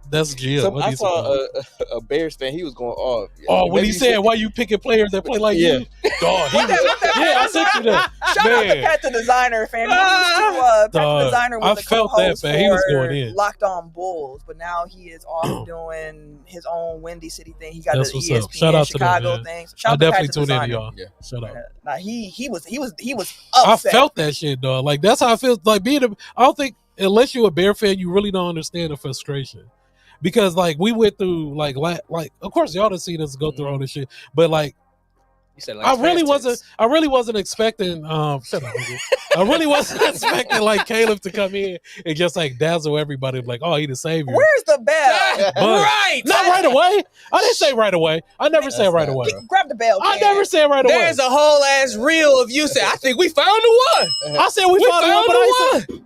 That's GM. So I saw a Bears fan. He was going off. Oh, when he said, "Why you picking players that play like you?" Dog. I sent you that. Shout out to Pat the Designer, fam. Pat the Designer was the co-host that, he was going in. Locked On Bulls, but now he is off doing his own Windy City thing. He got That's the what's ESPN up. Shout out Chicago to thing. So I definitely tune in to y'all. Yeah. Shout out. Now he was upset. I felt that shit, dog. Like that's how I feel. Like I don't think unless you're a Bear fan, you really don't understand the frustration. Because like we went through like of course y'all done seen us go through all this shit, but like you said like I really wasn't expecting shut up, nigga. I really wasn't expecting like Caleb to come in and just like dazzle everybody like, oh, he the savior. Where's the bell? Right. Not right away. I didn't say right away. I never said right away. Grab the bell. I never said right away. There's a whole ass reel of you say, I think we found the one. I said we found the one, but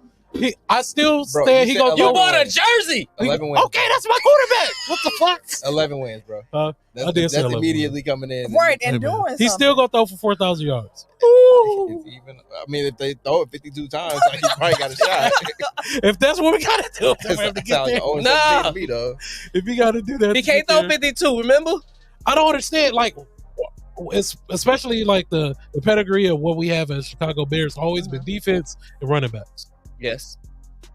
I still stand. He gonna. You bought a jersey. 11 wins. Okay, that's my quarterback. What the fuck? 11 wins, bro. That's immediately coming in. Right, and doing something. He's still gonna throw for 4,000 yards. If they throw it 52 times, like, he probably got a shot. If that's what we gotta do, nah. If he gotta do that, he can't throw 52. Remember? I don't understand. Like, especially like the pedigree of what we have as Chicago Bears always been defense and running backs. Yes.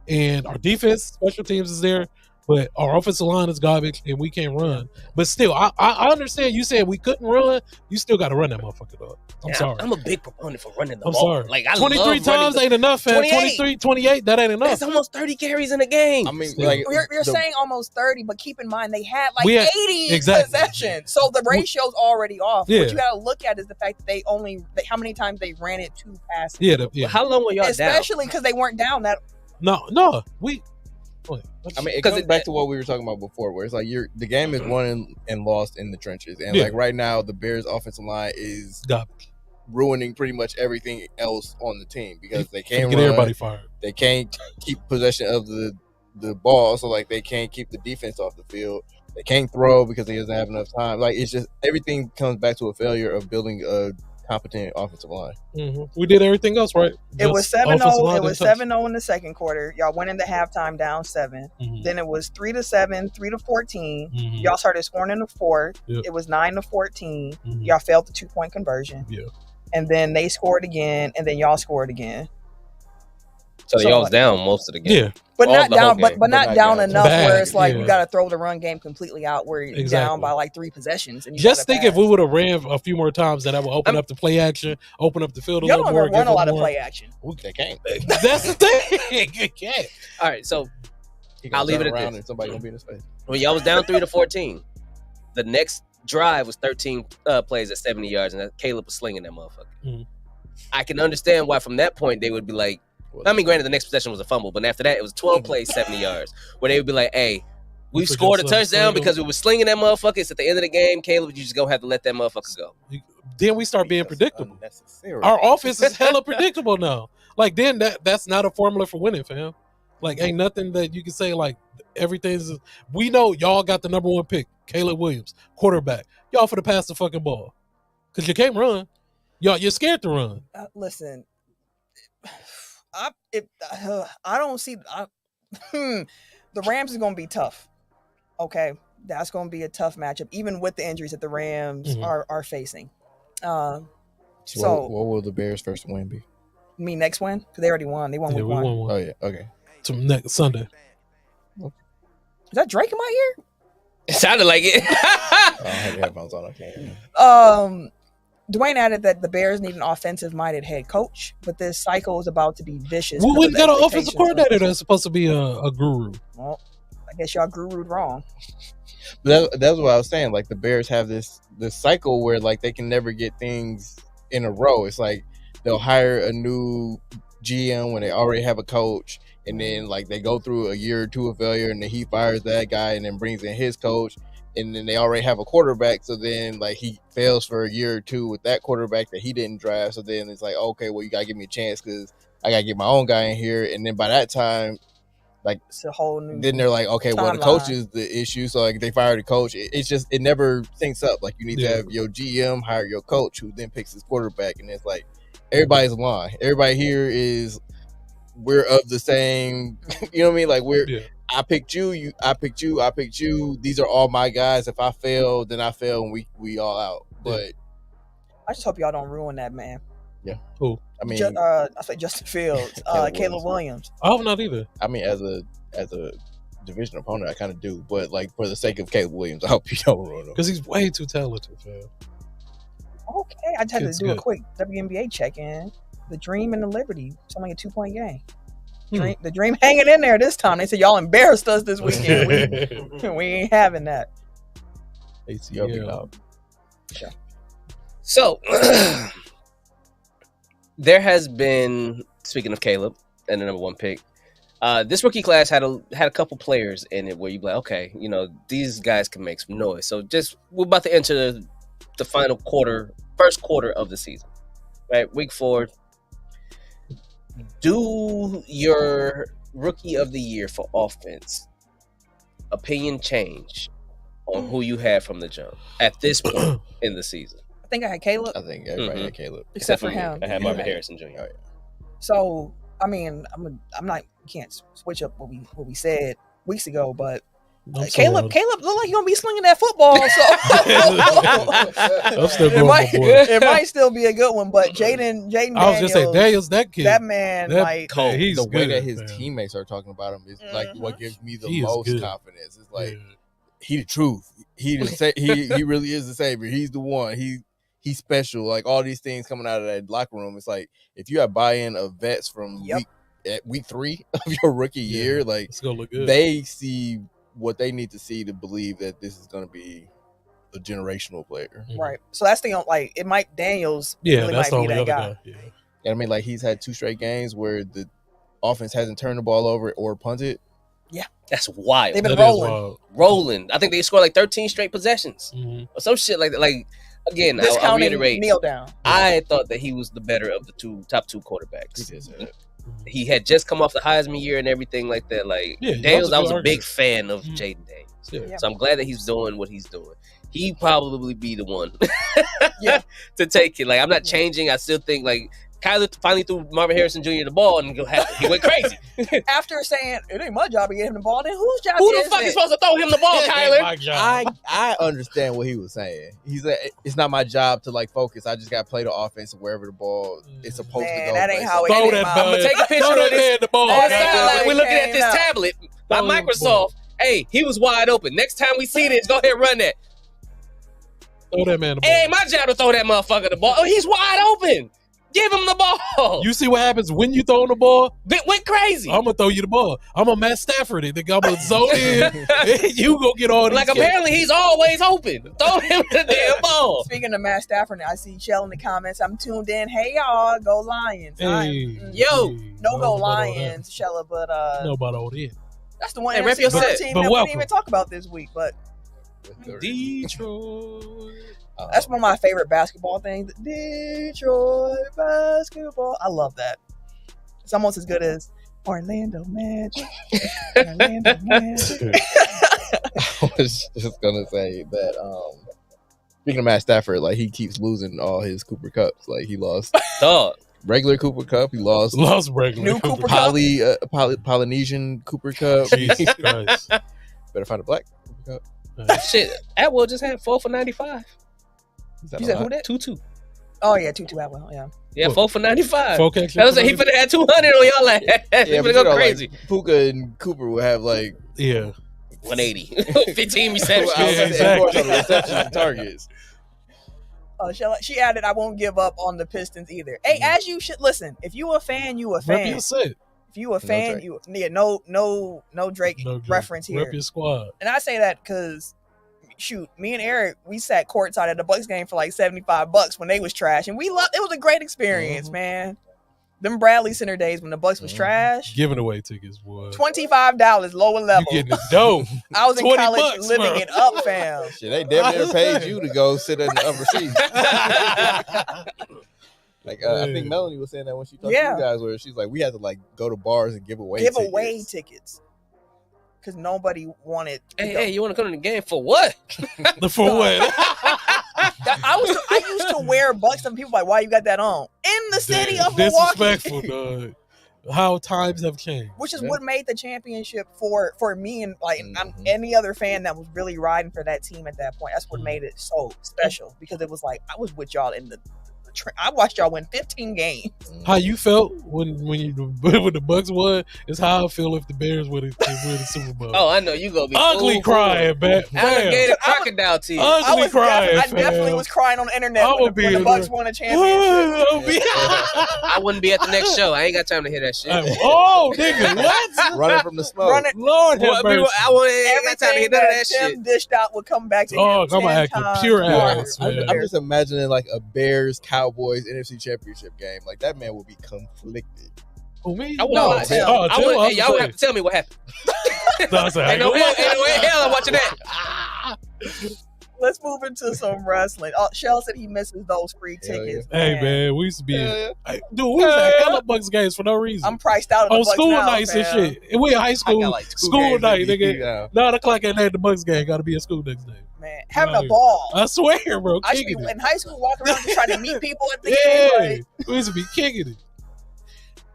And our defense, special teams is there, but our offensive line is garbage and we can't run. But still, I understand you saying we couldn't run. You still got to run that motherfucker, dog. I'm sorry. I'm a big proponent for running the I'm ball. sorry. Like, I 23 times ain't enough, fam. 23, 28, that ain't enough. That's almost 30 carries in a game. I mean, like you're saying almost 30, but keep in mind they had 80 possessions. So the ratio's already off. Yeah. What you got to look at is the fact that how many times they ran it 2 passes. Yeah. How long were y'all Especially because they weren't down that. No. I mean, it comes back to what we were talking about before, where it's like the game is won and lost in the trenches, and like right now, the Bears' offensive line is ruining pretty much everything else on the team because they can't get everybody fired. They can't keep possession of the ball, so like they can't keep the defense off the field. They can't throw because he doesn't have enough time. Like it's just everything comes back to a failure of building a competent offensive line. Mm-hmm. We did everything else right. It was 7-0. It was 7-0 in the second quarter. Y'all went into halftime down 7. Mm-hmm. Then it was 3-7, 3-14. Mm-hmm. Y'all started scoring in the fourth. Yep. It was 9-14. Mm-hmm. Y'all failed the 2-point conversion. Yeah. And then they scored again, and then y'all scored again. So y'all was down most of the game. Yeah. But not down, but not down enough where it's like we got to throw the run game completely out. Where you're down by like 3 possessions. And just think if we would have ran a few more times, that would open up the play action, open up the field a little more. Y'all don't run a lot of play action. They can't. That's the thing. You can't. All right, so I'll leave it at this. And somebody gonna be in his face. When y'all was down 3-14, the next drive was 13 plays at 70 yards, and Caleb was slinging that motherfucker. Mm-hmm. I can understand why from that point they would be like, I mean, granted, the next possession was a fumble, but after that, it was 12 plays, 70 yards, where they would be like, hey, we scored a touchdown because we were slinging that motherfucker. It's at the end of the game. Caleb, you just going to have to let that motherfucker go. Then we start being predictable. Our offense is hella predictable now. Like, then that's not a formula for winning, fam. Like, ain't nothing that you can say, like, everything's... We know y'all got the number 1 pick, Caleb Williams, quarterback. Y'all for to pass the fucking ball. Because you can't run. You're scared to run. Listen... I don't see the Rams is going to be tough. Okay, that's going to be a tough matchup, even with the injuries that the Rams are facing. So, what will the Bears' first win be? You mean next win? Because they already won. They won week 1. Oh yeah, okay. To next Sunday. Is that Drake in my ear? It sounded like it. I have headphones on. I can't. Dwayne added that the Bears need an offensive-minded head coach, but this cycle is about to be vicious. We wouldn't got an offensive coordinator that's supposed to be a guru. Well, I guess y'all guru'd wrong. But that's what I was saying. Like the Bears have this cycle where like they can never get things in a row. It's like they'll hire a new GM when they already have a coach, and then like they go through a year or two of failure, and then he fires that guy and then brings in his coach. And then they already have a quarterback, so then like he fails for a year or two with that quarterback that he didn't draft. So then it's like, okay, well you gotta give me a chance because I gotta get my own guy in here. And then by that time, like it's a whole new. Then they're like, okay, well the coach is the issue. So like they fire the coach. It never syncs up. Like you need to have your GM hire your coach, who then picks his quarterback, and it's like everybody's aligned. Everybody here we're of the same. You know what I mean? Like we're. Yeah. I picked you, I picked you. These are all my guys. If I fail, then I fail, and we all out. But I just hope y'all don't ruin that, man. Yeah. Who? I mean, I say Justin Fields, Caleb Williams. Oh, not either. I mean, as a division opponent, I kind of do, but like for the sake of Caleb Williams, I hope you don't ruin him because he's way too talented, man. Okay, I just had to do a quick WNBA check-in. The Dream and the Liberty. It's only a 2-point game. The Dream hanging in there this time. They said y'all embarrassed us this weekend. We ain't having that. ACL out. Sure. So there has been, speaking of Caleb and the number 1 pick, this rookie class had a couple players in it where you be like, okay, you know, these guys can make some noise. So we're about to enter the final first quarter of the season, right? Week 4. Do your rookie of the year for offense opinion change on who you had from the jump at this point in the season? I think I had Caleb. I think everybody had Caleb, except for him. I had Marvin Harrison Jr. Oh, yeah. So I mean, I'm not can't switch up what we said weeks ago, but Caleb looked like he's gonna be slinging that football. So I'm still going my boy. It might still be a good one, but Jaden Daniels. I was just saying, Daniels, that kid, that man, he's the way good, that his man. teammates are talking about him is like what gives me the He is most good. confidence. It's like he the truth. He really is the savior. He's the one. He's special. Like all these things coming out of that locker room. It's like if you have buy-in of vets from week 3 of your rookie year, like it's gonna look good. They see what they need to see to believe that this is going to be a generational player. Right. So that's the thing. Like it might Daniels. Yeah, really that's might the be only that other guy. guy. Yeah. And I mean, like he's had 2 straight games where the offense hasn't turned the ball over or punted. Yeah, that's wild. They've been rolling. I think they scored like 13 straight possessions or some shit like that. Like again, I'll reiterate. Kneel down. I thought that he was the better of the top 2 quarterbacks. He did say that. He had just come off the Heisman year and everything like that. Like Daniels, I was a big fan of Jaden Daniels. Yeah. So I'm glad that he's doing what he's doing. He probably be the one to take it. Like I'm not changing. I still think like Kyler finally threw Marvin Harrison Jr. the ball and he went crazy. After saying it ain't my job to get him the ball, then whose job? Who the fuck is supposed to throw him the ball, Kyler? I understand what he was saying. He's like, it's not my job to like focus. I just got to play the offense wherever the ball is supposed to go. That ain't how it throw is. that I'm ball. I'm gonna take a picture of this. The ball. Like we're looking at this tablet by Microsoft. Hey, he was wide open. Next time we see this, go ahead and run that. Throw that man the ball. It ain't my job to throw that motherfucker the ball. Oh, he's wide open. Give him the ball. You see what happens when you throw the ball? It went crazy. I'm gonna throw you the ball. I'm a Matt Stafford. I'm gonna zone in. You go get all these. Like apparently he's always open. Throw him the damn ball. Speaking of Matt Stafford, I see Shell in the comments. I'm tuned in. Hey y'all, go Lions! Go Lions, Shella. But nobody on it. That's the one rep team yourself. that we didn't even talk about this week. But Detroit. That's one of my favorite basketball things. Detroit basketball. I love that. It's almost as good as Orlando Magic. Orlando Magic. I was just gonna say that. Speaking of Matt Stafford, like he keeps losing all his Cooper Cups. Like he lost regular Cooper Cup. He lost regular new Cooper Cup. Polynesian Cooper Cup. Jesus Christ! Better find a black Cooper Cup. Shit, Atwell just had 4 for 95. You said who did? 2-2. Oh yeah, 2-2 Atwell. Yeah. Yeah, 4 for 95. Four catches. I was like, he finna have 200 on y'all ass. He finna go crazy. Like, Puka and Cooper will have like 180, 15 receptions. Exactly. Receptions and targets. She added, "I won't give up on the Pistons either." Hey, as you should listen. If you a fan, you a fan. If you a fan, no Drake reference here. Rep your squad. And I say that because, shoot, me and Eric, we sat courtside at the Bucks game for like $75 when they was trash, and we loved. It was a great experience, man. Them Bradley Center days when the Bucks was trash. Giving away tickets, boy. $25 lower level. You getting it dope. I was in college living it up, fam. Shit, they damn near paid you to go sit in the upper seats. Like I think Melanie was saying that when she talked to you guys, where she's like, we had to like go to bars and give away tickets because nobody wanted. Hey, you want to come to the game for what? For what? I used to wear Bucks, and people like, why you got that on in the city of Milwaukee? Disrespectful, dog. How times have changed, which is what made the championship for me and like any other fan that was really riding for that team at that point. That's what made it so special because it was like I was with y'all in the I watched y'all win 15 games. How you felt when the Bucks won is how I feel if the Bears win the Super Bowl. Oh, I know you gonna be ugly crying, man. Alligator crocodile tears. Ugly crying. I definitely was crying on the internet when the Bucks won a championship. I wouldn't be at the next show. I ain't got time to hear that shit. Oh, nigga, what? Running from the smoke. Lord have mercy. I ain't got time to hear none of that shit. Tim dished out would come back to him. I'm gonna act pure ass, man. I'm just imagining like a Bears Cowboys NFC Championship game. Like that man will be conflicted. Oh, me? Y'all would have to tell me what happened. Ain't no hell I'm watching that. Let's move into some wrestling. Shell said he misses those free tickets. Hey, man, we used to be dude, we used to have hella Bucks games for no reason. I'm priced out on school nights and shit. And we in high school, like school night, nigga. 9 o'clock at night, the Bucks game got to be at school next day. Man, having a ball. I swear, bro. I used to be in high school walking around just trying to meet people at the game. We used to be kicking it.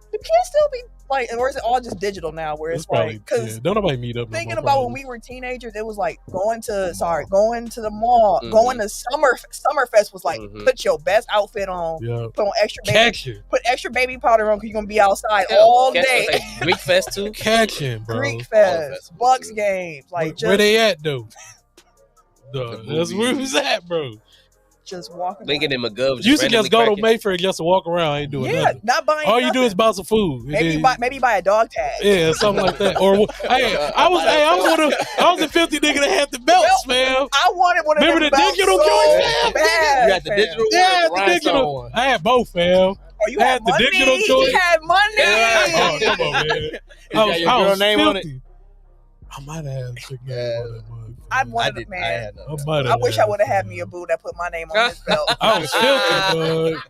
The kids still be like, or is it all just digital now? Where it's like, because don't nobody meet up. Thinking about when we were teenagers, it was like going to the mall, going to Summerfest was like put your best outfit on, put on extra baby powder on because you're gonna be outside all day. Like Greek Fest too, catching, bro. Greek Fest, Bucks games, like where they at though? That's where we was at, bro. Just walking. Lincoln and McGovern. You should just go to Mayfair just to walk around. I ain't doing nothing. Not buying. All you do is buy some food. Maybe buy a dog tag. Yeah, something like that. Or I was a filthy nigga that had the belts, man. I wanted one of them. Remember the digital joints, fam? You had the digital. Yeah, the digital. I had both, fam. Oh, you had the money? Digital joint. You had money. Oh, come on, man. I your girl name on it? I might have had a name on it. I wanted it, man. I wish I would have had me a boo that put my name on his belt. I was filthy, bud.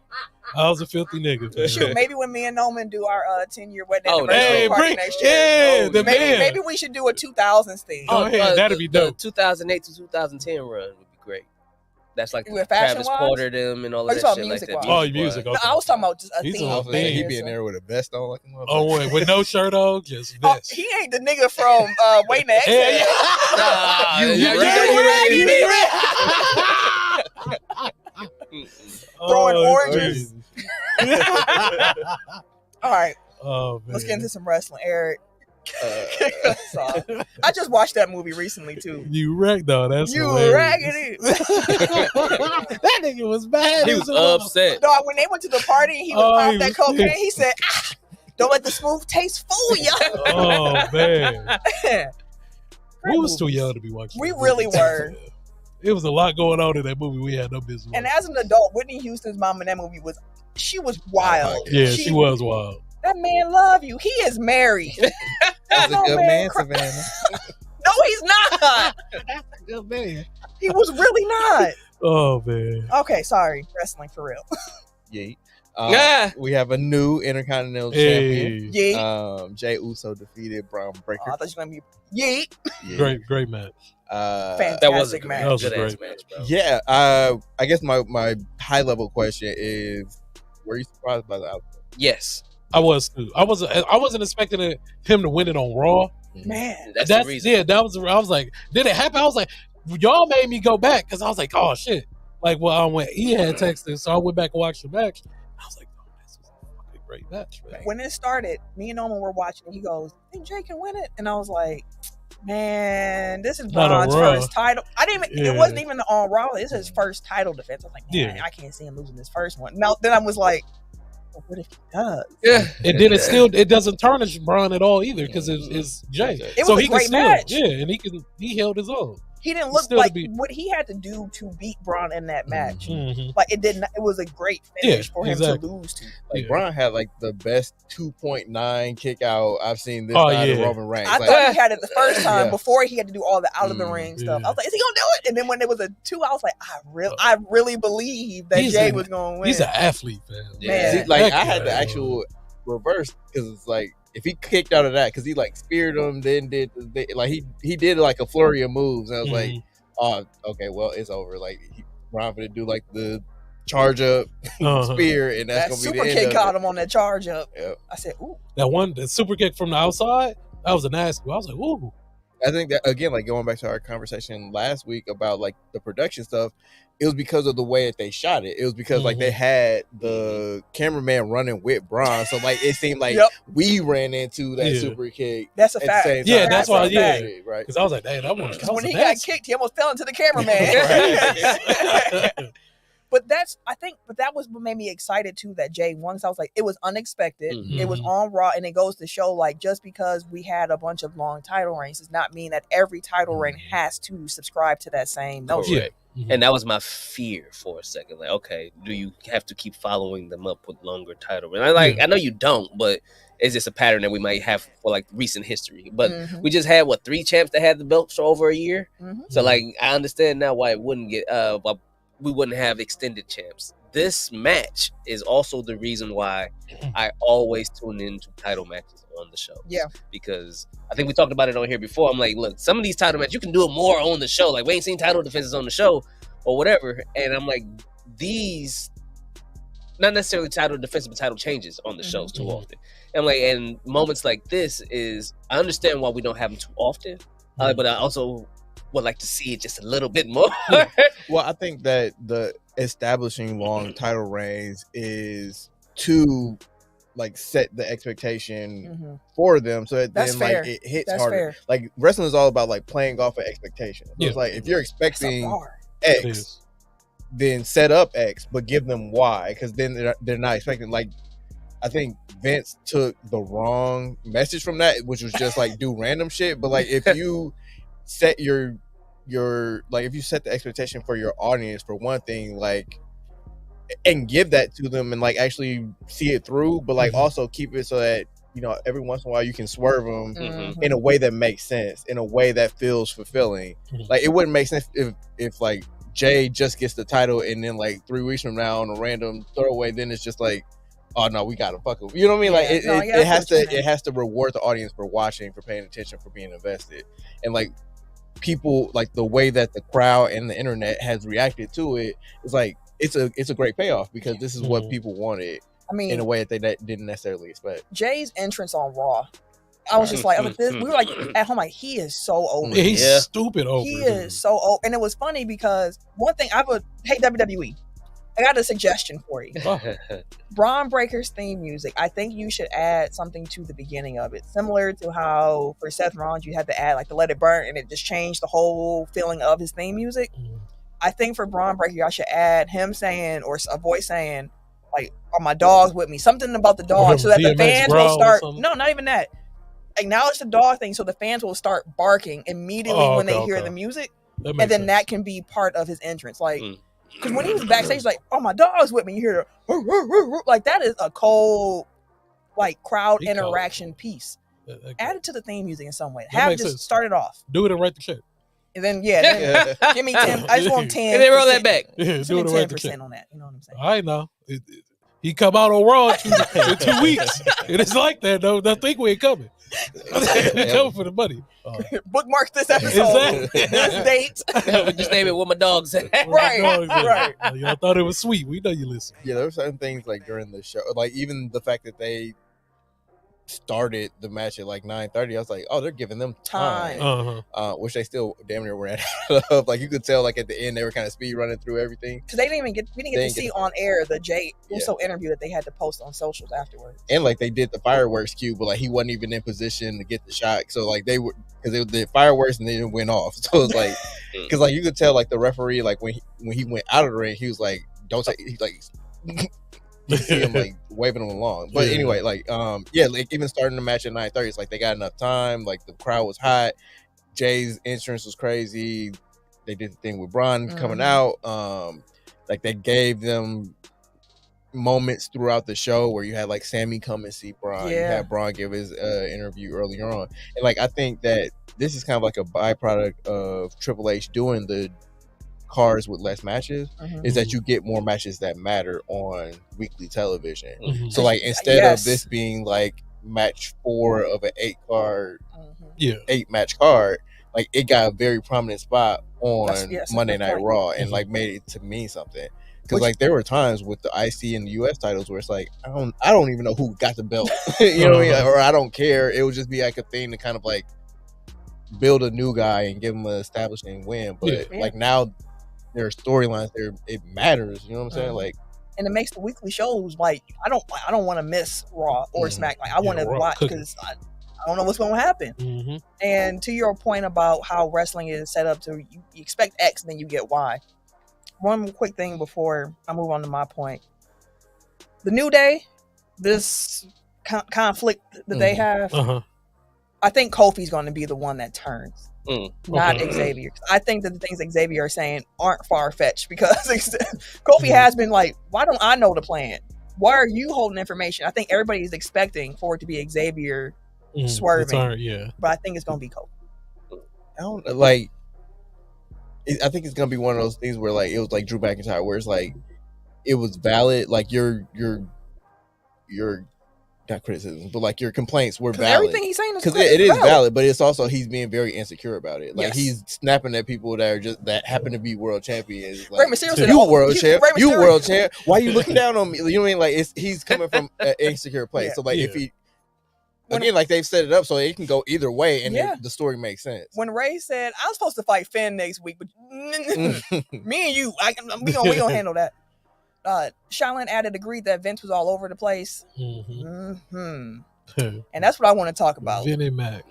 I was a filthy nigga. Man. Shoot, maybe when me and Noman do our 10-year wedding anniversary party next year. Maybe we should do a 2000s thing. That'd be dope. 2008 to 2010 run would be great. That's like Travis Porter them and all of that shit like that. Oh, music. No, I was talking about just a theme. He be in there with a vest on like a motherfucker. Oh, wait, with no shirt on, just vest. He ain't the nigga from Waiting to Exhale. Throwing oranges. All right. Oh, man. Let's get into some wrestling, Eric. I just watched that movie recently too. You wrecked though. That's you hilarious. raggedy. That nigga was bad. He was upset. Dog, when they went to the party, he was popping that cocaine. He said, "Don't let the smooth taste fool you." Oh man, we was too young to be watching. We really were. It was a lot going on in that movie. We had no business. And as an adult, Whitney Houston's mom in that movie was wild. Yeah, she was wild. That man love you. He is married. That's a good man, Savannah. No, he's not. That's a good man. He was really not. Oh man. Okay, sorry. Wrestling for real. Yeet. We have a new Intercontinental champion. Yeet. Jay Uso defeated Braun Breaker. I thought you were gonna be Yeet. Great match. Fantastic match. That was a great match, bro. Yeah. I guess my high level question is: were you surprised by the outcome? Yes. I was too. I wasn't expecting him to win it on Raw. Man, that's the reason. Yeah, that was. I was like, did it happen? I was like, y'all made me go back because I was like, oh shit. Like, well, when he had texted, so I went back and watched the match. I was like, oh, this was a fucking great match, man. When it started, me and Norman were watching. He goes, "I think Jay can win it," and I was like, "Man, this is Braun's first title." It wasn't even on Raw. This is his first title defense. I was like, man, I can't see him losing this first one. Now, then I was like, what if he does? Yeah, and then it doesn't tarnish Braun at all either because it's Jay. It was a great match. Yeah, and he held his own. He didn't look like what he had to do to beat Braun in that match. Mm-hmm. Like it didn't. It was a great finish for him to lose to. Like Braun had like the best 2.9 kick out I've seen this side of Roman Reigns. I thought he had it the first time before he had to do all the out of the ring stuff. I was like, is he gonna do it? And then when it was a 2, I was like, I really believe that Jay was gonna win. He's an athlete, man. Yeah. See, like I had the actual reverse because it's like if he kicked out of that because he like speared him, then he did like a flurry of moves, and I was like, oh, okay, well it's over. Like Braun gonna do like the charge up spear, and that's gonna be the end. Super kick caught him on that charge up. Yep. I said, ooh. The super kick from the outside, that was a nasty one. I was like, ooh. I think that again, like going back to our conversation last week about like the production stuff, it was because of the way that they shot it. It was because like they had the cameraman running with Braun, so like it seemed like we ran into that super kick. That's a fact. Yeah, that's why. Yeah, right. Because I was like, "Dang, that one." When he got kicked, he almost fell into the cameraman. But that was what made me excited too. That Jay won. So I was like, it was unexpected. Mm-hmm. It was on Raw, and it goes to show like just because we had a bunch of long title reigns does not mean that every title reign has to subscribe to that same notion. Yeah. Mm-hmm. And that was my fear for a second. Like, okay, do you have to keep following them up with longer title reigns? I know you don't, but it's just a pattern that we might have for like recent history. But we just had 3 champs that had the belts for over a year. Mm-hmm. So like I understand now why it wouldn't get we wouldn't have extended champs. This match is also the reason why I always tune into title matches on the show. Yeah. Because I think we talked about it on here before. I'm like, look, some of these title matches, you can do it more on the show. Like, we ain't seen title defenses on the show or whatever. And I'm like, these, not necessarily title defenses, but title changes on the shows too often. And I'm like, and moments like this is, I understand why we don't have them too often, but I also would like to see it just a little bit more. Well, I think that the establishing long title reigns is to like set the expectation for them, so that then fair. Like it hits harder. Fair. Like wrestling is all about like playing off of expectation. So it's like if you're expecting X, then set up X, but give them Y, because then they're not expecting. Like I think Vince took the wrong message from that, which was just like do random shit. But like if you set your like if you set the expectation for your audience for one thing, like, and give that to them and like actually see it through, but like also keep it so that, you know, every once in a while you can swerve them in a way that makes sense, in a way that feels fulfilling. Like it wouldn't make sense if like Jay just gets the title and then like 3 weeks from now on a random throwaway, then it's just like, oh no, we gotta fuck him. You know what I mean? Like it has to reward the audience for watching, for paying attention, for being invested. And like people, like the way that the crowd and the internet has reacted to it is like it's a great payoff, because this is what people wanted. I mean, in a way that they didn't necessarily expect. Jay's entrance on Raw, I was just like, we were like at home, like he is so over. Yeah, he's stupid over. He is so old, and it was funny because one thing hey WWE, I got a suggestion for you. Braun Breaker's theme music, I think you should add something to the beginning of it, similar to how for Seth Rollins you had to add like the Let It Burn, and it just changed the whole feeling of his theme music. I think for Braun Breaker, I should add him saying, or a voice saying, like, "Are my dogs with me?" Something about the dog, so that the fans will start. No, not even that. Acknowledge the dog thing, so the fans will start barking immediately when they hear the music, and then that can be part of his entrance, like. Because when he was backstage, like, "Oh, my dog's with me," you hear the like that is a cold, like crowd interaction piece. Add it to the theme music in some way. Have just start it off. Do it and write the check. And then give me 10. I just want 10. And then roll that back. Do it and write the check on that. You know what I'm saying? I know. He come out on Raw in 2 weeks. It is like that though. Don't think we ain't coming. We coming for the money. Bookmark this episode. Exactly. This date. Just name it where my dog's at. Right. Y'all thought it was sweet. We know you listen. Yeah, there were certain things like during the show, like even the fact that they started the match at like 9:30, I was like, oh, they're giving them time. Which they still damn near ran out of. Like you could tell, like at the end they were kind of speed running through everything, because we didn't get to see on air the Jay Uso interview that they had to post on socials afterwards. And like they did the fireworks cue, but like he wasn't even in position to get the shot, so like they were, because they did fireworks and they didn't went off. So it's like, because like you could tell, like the referee, like when he went out of the ring, he was like, don't take, he's like you see him like waving them along. But anyway, like like even starting the match at 9:30, it's like they got enough time. Like the crowd was hot. Jay's entrance was crazy. They did the thing with Braun coming out. Like they gave them moments throughout the show where you had like Sammy come and see Braun. You had Braun give his interview earlier on. And like I think that this is kind of like a byproduct of Triple H doing the cards with less matches, is that you get more matches that matter on weekly television. So like instead of this being like match 4 of an 8 match card, like it got a very prominent spot on Monday Night Raw, and like made it to mean something. Because like there were times with the IC and the US titles where it's like I don't even know who got the belt. You know what I mean? Or I don't care. It would just be like a thing to kind of like build a new guy and give him an establishing win. But like now, there are storylines there. It matters. You know what I'm saying? Like, and it makes the weekly shows like I don't want to miss Raw or Smack. Like I want to watch because I don't know what's going to happen. And to your point about how wrestling is set up to you expect X and then you get Y. One quick thing before I move on to my point. The New Day, this conflict that they have, I think Kofi's going to be the one that turns, not Xavier. I think that the things Xavier are saying aren't far-fetched because Kofi has been like, why don't I know the plan? Why are you holding information? I think everybody is expecting for it to be Xavier swerving, but I think it's going to be Kofi. I don't like. I think it's going to be one of those things where like it was like Drew McIntyre, where it's like it was valid, like your not criticism, but like your complaints were valid. Everything he's saying is because it is valid, but it's also he's being very insecure about it. Like he's snapping at people that are that happen to be world champions. Like, you world champ, you world champ. Why are you looking down on me? You know what I mean? Like he's coming from an insecure place. So like if he again, like they've set it up so it can go either way, and the story makes sense. When Ray said I was supposed to fight Finn next week, but me and you, we gonna handle that. Shaolin added agreed that Vince was all over the place. And that's what I want to talk about. Vinnie Mac.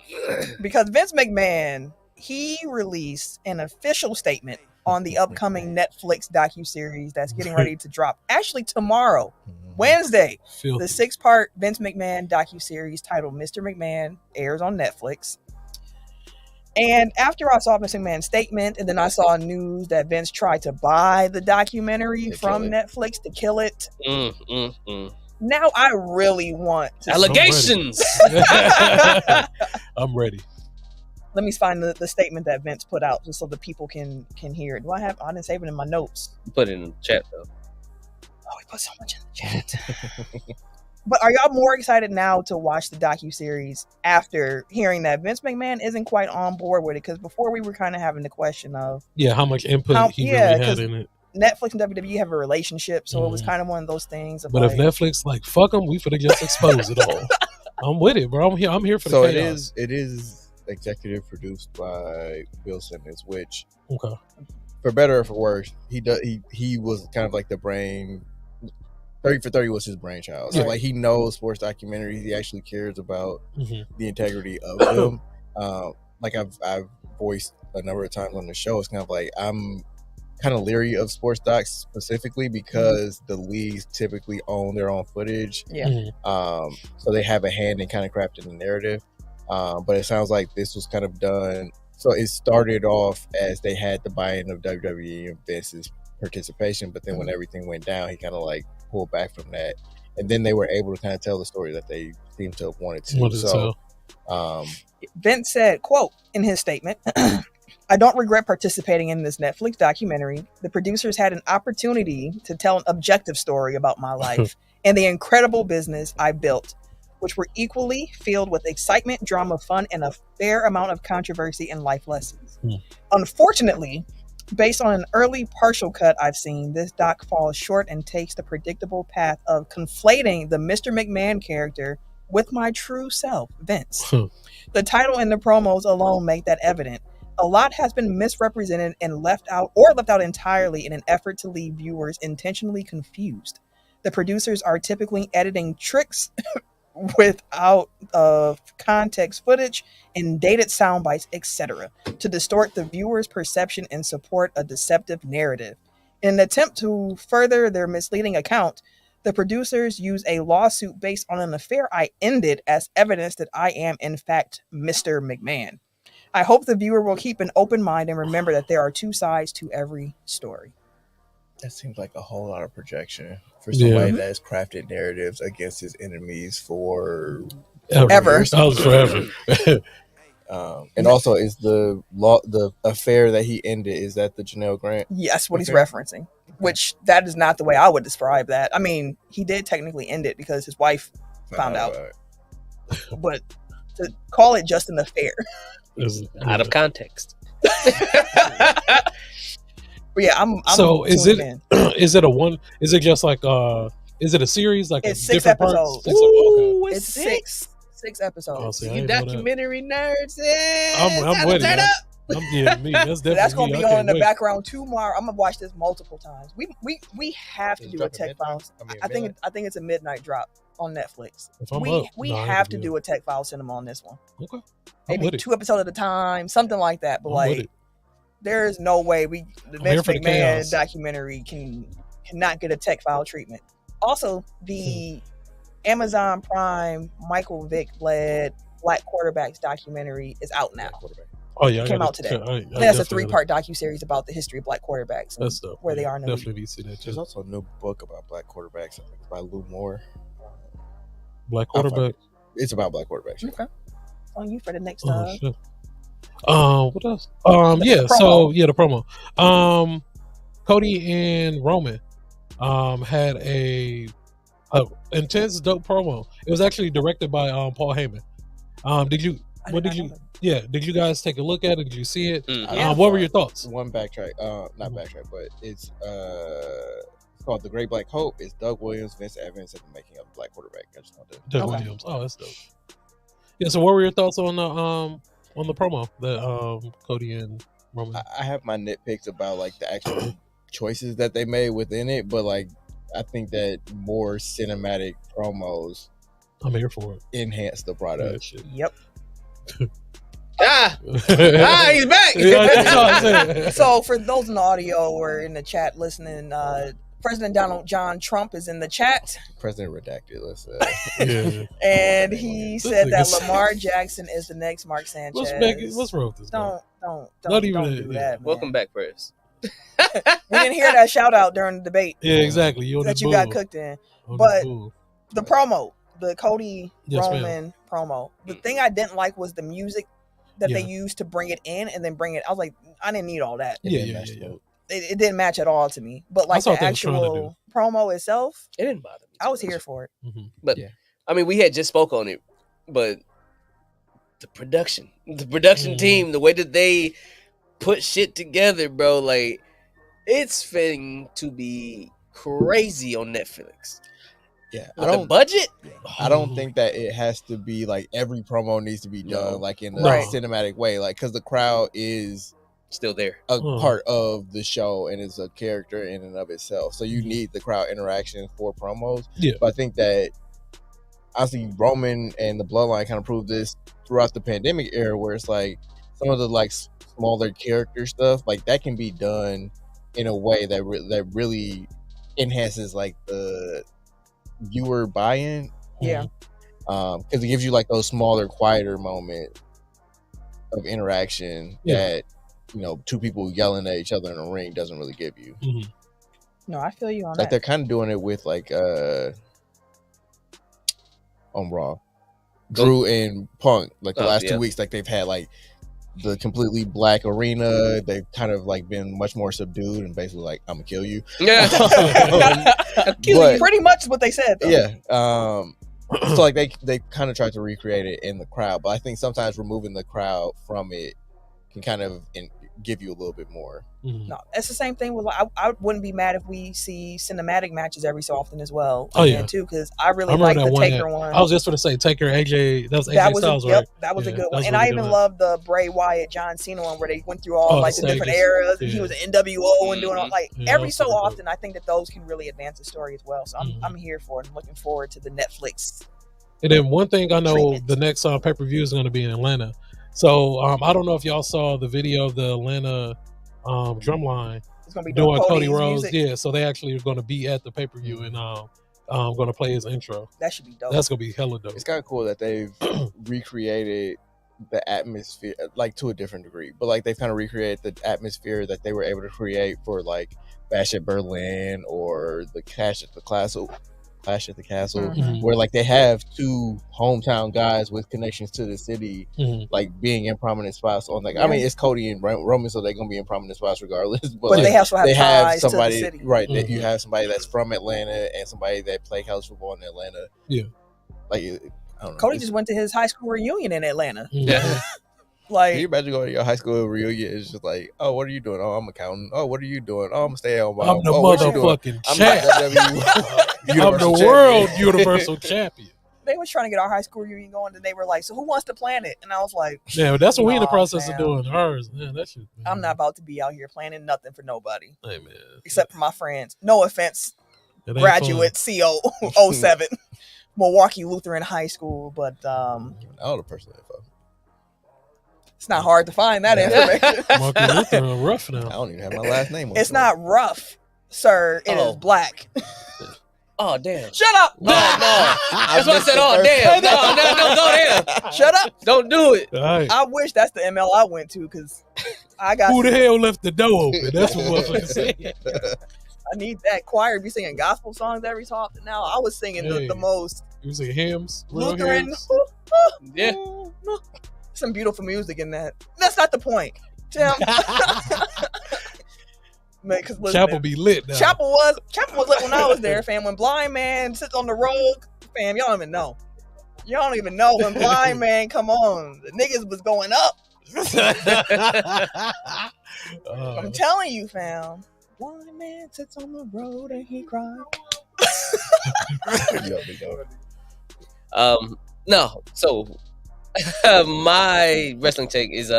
Because Vince McMahon, he released an official statement on the upcoming Netflix docuseries that's getting ready to drop. Actually, tomorrow, Wednesday, the 6-part Vince McMahon docuseries titled Mr. McMahon airs on Netflix. And after I saw Vince McMahon's statement, and then I saw news that Vince tried to buy the documentary from Netflix to kill it. Now I really want to allegations. I'm ready. Let me find the statement that Vince put out just so the people can hear it. I didn't save it in my notes. Put it in the chat though. Oh, we put so much in the chat. But are y'all more excited now to watch the docuseries after hearing that Vince McMahon isn't quite on board with it? Because before we were kind of having the question of how much input he really had in it. Netflix and WWE have a relationship, so it was kind of one of those things. But like, if Netflix like fuck them, we finna just expose it all. I'm with it, bro. I'm here for the chaos. It is executive produced by Bill Simmons, which for better or for worse, he was kind of like the brain. 30 for 30 was his brainchild. So like he knows sports documentaries. He actually cares about the integrity of them. Like I've voiced a number of times on the show. It's kind of like I'm kind of leery of sports docs specifically because the leagues typically own their own footage. So they have a hand in kind of crafting the narrative. But it sounds like this was kind of done. So it started off as they had the buy-in of WWE and Vince's participation, but then when everything went down, he kind of like pulled back from that, and then they were able to kind of tell the story that they seemed to have wanted to. Vince said, quote, in his statement, I don't regret participating in this Netflix documentary. The producers had an opportunity to tell an objective story about my life and the incredible business I built, which were equally filled with excitement, drama, fun, and a fair amount of controversy and life lessons. Unfortunately, based on an early partial cut I've seen, this doc falls short and takes the predictable path of conflating the Mr. McMahon character with my true self, Vince. The title and the promos alone make that evident. A lot has been misrepresented and left out entirely in an effort to leave viewers intentionally confused. The producers are typically editing tricks without context footage and dated sound bites, etc., to distort the viewer's perception and support a deceptive narrative. In an attempt to further their misleading account, the producers use a lawsuit based on an affair I ended as evidence that I am, in fact, Mr. McMahon. I hope the viewer will keep an open mind and remember that there are two sides to every story. That seems like a whole lot of projection for somebody that has crafted narratives against his enemies for ever. Forever. And also, is the affair that he ended, is that the Janelle Grant? Yes, what he's referencing. Which that is not the way I would describe that. I mean, he did technically end it because his wife found out. But to call it just an affair, out of context. But yeah, I'm so is it in. Is it a one? Is it just like is it a series like it's a 6 different episodes? Parts? It's 6 6 episodes. see, I You ain't know that. documentary nerds. Yeah, I'm with it. turn up. Me. That's definitely That's gonna me. be I on in can't the wait. background tomorrow. I'm gonna watch this multiple times. We have to Does it do a drop at Tech midnight? Files. I mean, I think it's a midnight drop on Netflix. If I'm We up, no, I ain't have to gonna be do a Tech File cinema on this one. Okay. I'm Maybe with it. 2 episodes at a time, something like that. But I'm with like, it. there is no way the I'm here Vince for the McMahon chaos. documentary cannot get a Tech File treatment. Also, the Amazon Prime Michael Vick led Black Quarterbacks documentary is out now. Oh yeah, It came out today. I That's a definitely 3-part docuseries about the history of Black quarterbacks and That's dope. where they are in the league. Definitely need to see that There's too. also a new book about black quarterbacks, I think, by Lou Moore. Black quarterback. It's about black quarterbacks. Okay. On you for the next Oh shit. What else? The promo. The promo. Cody and Roman had a intense dope promo. It was actually directed by Paul Heyman. Did you guys take a look at it? Did you see it? Yeah. What were your thoughts? One backtrack, not backtrack, but it's called The Great Black Hope. It's Doug Williams, Vince Evans, and the making of Black Quarterback. I just want to. Doug Williams. Oh, that's dope. Yeah. So, what were your thoughts on the promo that Cody and Roman? I have my nitpicks about like the actual choices that they made within it, but like I think that more cinematic promos I'm here for it. enhance the Yeah, product. shit. Yep. He's back. Yeah, So for those in the audio or in the chat listening, President Donald John Trump is in the chat, President redacted. Let's yeah. and he said that nigga's- Lamar Jackson is the next Mark Sanchez. What's wrong with this guy? Don't even do a- that. Welcome back, Press. We didn't hear that shout out during the debate Yeah, exactly. You on that the you got bull. cooked in. On but- the bull. The promo, the Cody Yes, ma'am. Roman promo. The thing I didn't like was the music that they Yeah. used to bring it in and then bring it. I was like, I didn't need all that. Yeah. It didn't match at all to me. But like saw the what they was trying to actual promo itself, It didn't bother me. I was here for it. Mhm. But Yeah. I mean, we had just spoke on it, but the production team, the way that they put shit together, bro, like it's fitting to be crazy on Netflix. Yeah, With the budget, I don't think that it has to be like every promo needs to be done No. like in a Right. cinematic way, like because the crowd is still there. a part of the show and is a character in and of itself. So you need the crowd interaction for promos. Yeah. But I think that honestly, Roman and the Bloodline kind of proved this throughout the pandemic era, where it's like some of the like smaller character stuff, like that can be done in a way that really enhances like the viewer buy-in. Yeah. Because it gives you like those smaller, quieter moments of interaction that two people yelling at each other in a ring doesn't really give you. Mhm. No, I feel you on Like that. they're kind of doing it with like on Raw, Drew and Punk. Like the last 2 weeks, like they've had like the completely black arena. They've kind of like been much more subdued and basically like, I'm gonna kill you. Yeah. But- Pretty much what they said, though. Yeah. So like they kind of tried to recreate it in the crowd, but I think sometimes removing the crowd from it can kind of give you a little bit more. Mhm. No, it's the same thing with. I wouldn't be mad if we see cinematic matches every so often as well. Oh, yeah. too, because I really I remember like that the one Taker that- one. I was just going to say Taker AJ. That was AJ Styles, right? That was a Yeah, good that one. was And a I really even good one. love the Bray Wyatt John Cena one where they went through all like the different stages. eras. And he Yeah. was an NWO and doing all like Yeah, every that so was pretty often. I think that those can really advance the story as well. So Mhm. I'm here for it. I'm looking forward to the Netflix. And then one thing I know, Treatment. the next pay-per-view is going to be in Atlanta. So I don't know if y'all saw the video of the Atlanta drumline It's gonna be doing Cody Cody's Rhodes. music. Yeah, so they actually are going to be at the pay-per-view and going to play his intro. That should be dope. That's going to be hella dope. It's kind of cool that they've recreated the atmosphere, like to a different degree, but like they've kind of recreated the atmosphere that they were able to create for like Bash at Berlin or the Clash at the Castle, Mhm. where like they have two hometown guys with connections to the city, Mhm. like being in prominent spots on like, I Yeah. mean, it's Cody and Roman, so they're gonna be in prominent spots regardless. But, But like, they also have they have ties somebody, to the city. right? That you Mhm. have somebody that's from Atlanta and somebody that played college football in Atlanta. Yeah. Like I don't know. Cody just went to his high school reunion in Atlanta. Yeah. Mhm. Can you Like, imagine going to your high school reunion? It's just like, oh, what are you doing? Oh, I'm accounting. Oh, what are you doing? Oh, I'm a stay-at-home mom. I'm the Oh, what you doing? motherfucking I'm champ. the I'm the Universal world champion. universal champion. they was trying to get our high school reunion going, and they were like, "So who wants to plan it?" And I was like, "Yeah, but that's what we in the "Nah, process fam. of doing ours." Man, that shit. Man. I'm not about to be out here planning nothing for nobody, Hey man, except for my friends. No offense, it ain't graduate CO 07, Milwaukee Lutheran High School, but all the personal info. it's not hard to find that information. fun. Milwaukee Lutheran rough I now. don't even have my last name on It's it. not rough, sir. It is black. Oh damn! Shut up! No. That's what I said. Oh damn! No, go there. Shut up! Don't do it. Right. I wish that's the ML I went to because I got. Who the hell left the door open? That's what motherfuckers say. I need that choir be singing gospel songs every so often. Now I was singing the most You was like hymns, real Lutheran. hymns. Yeah. Some beautiful music in that. That's not the point, Tim. Man, because Chapel be lit now. Chapel was lit when I was there, fam. When Blind Man sits on the road, fam, y'all don't even know. Y'all don't even know when Blind Man come on. The niggas was going up. I'm telling you, fam. Blind Man sits on the road and he cried. No. So my wrestling take is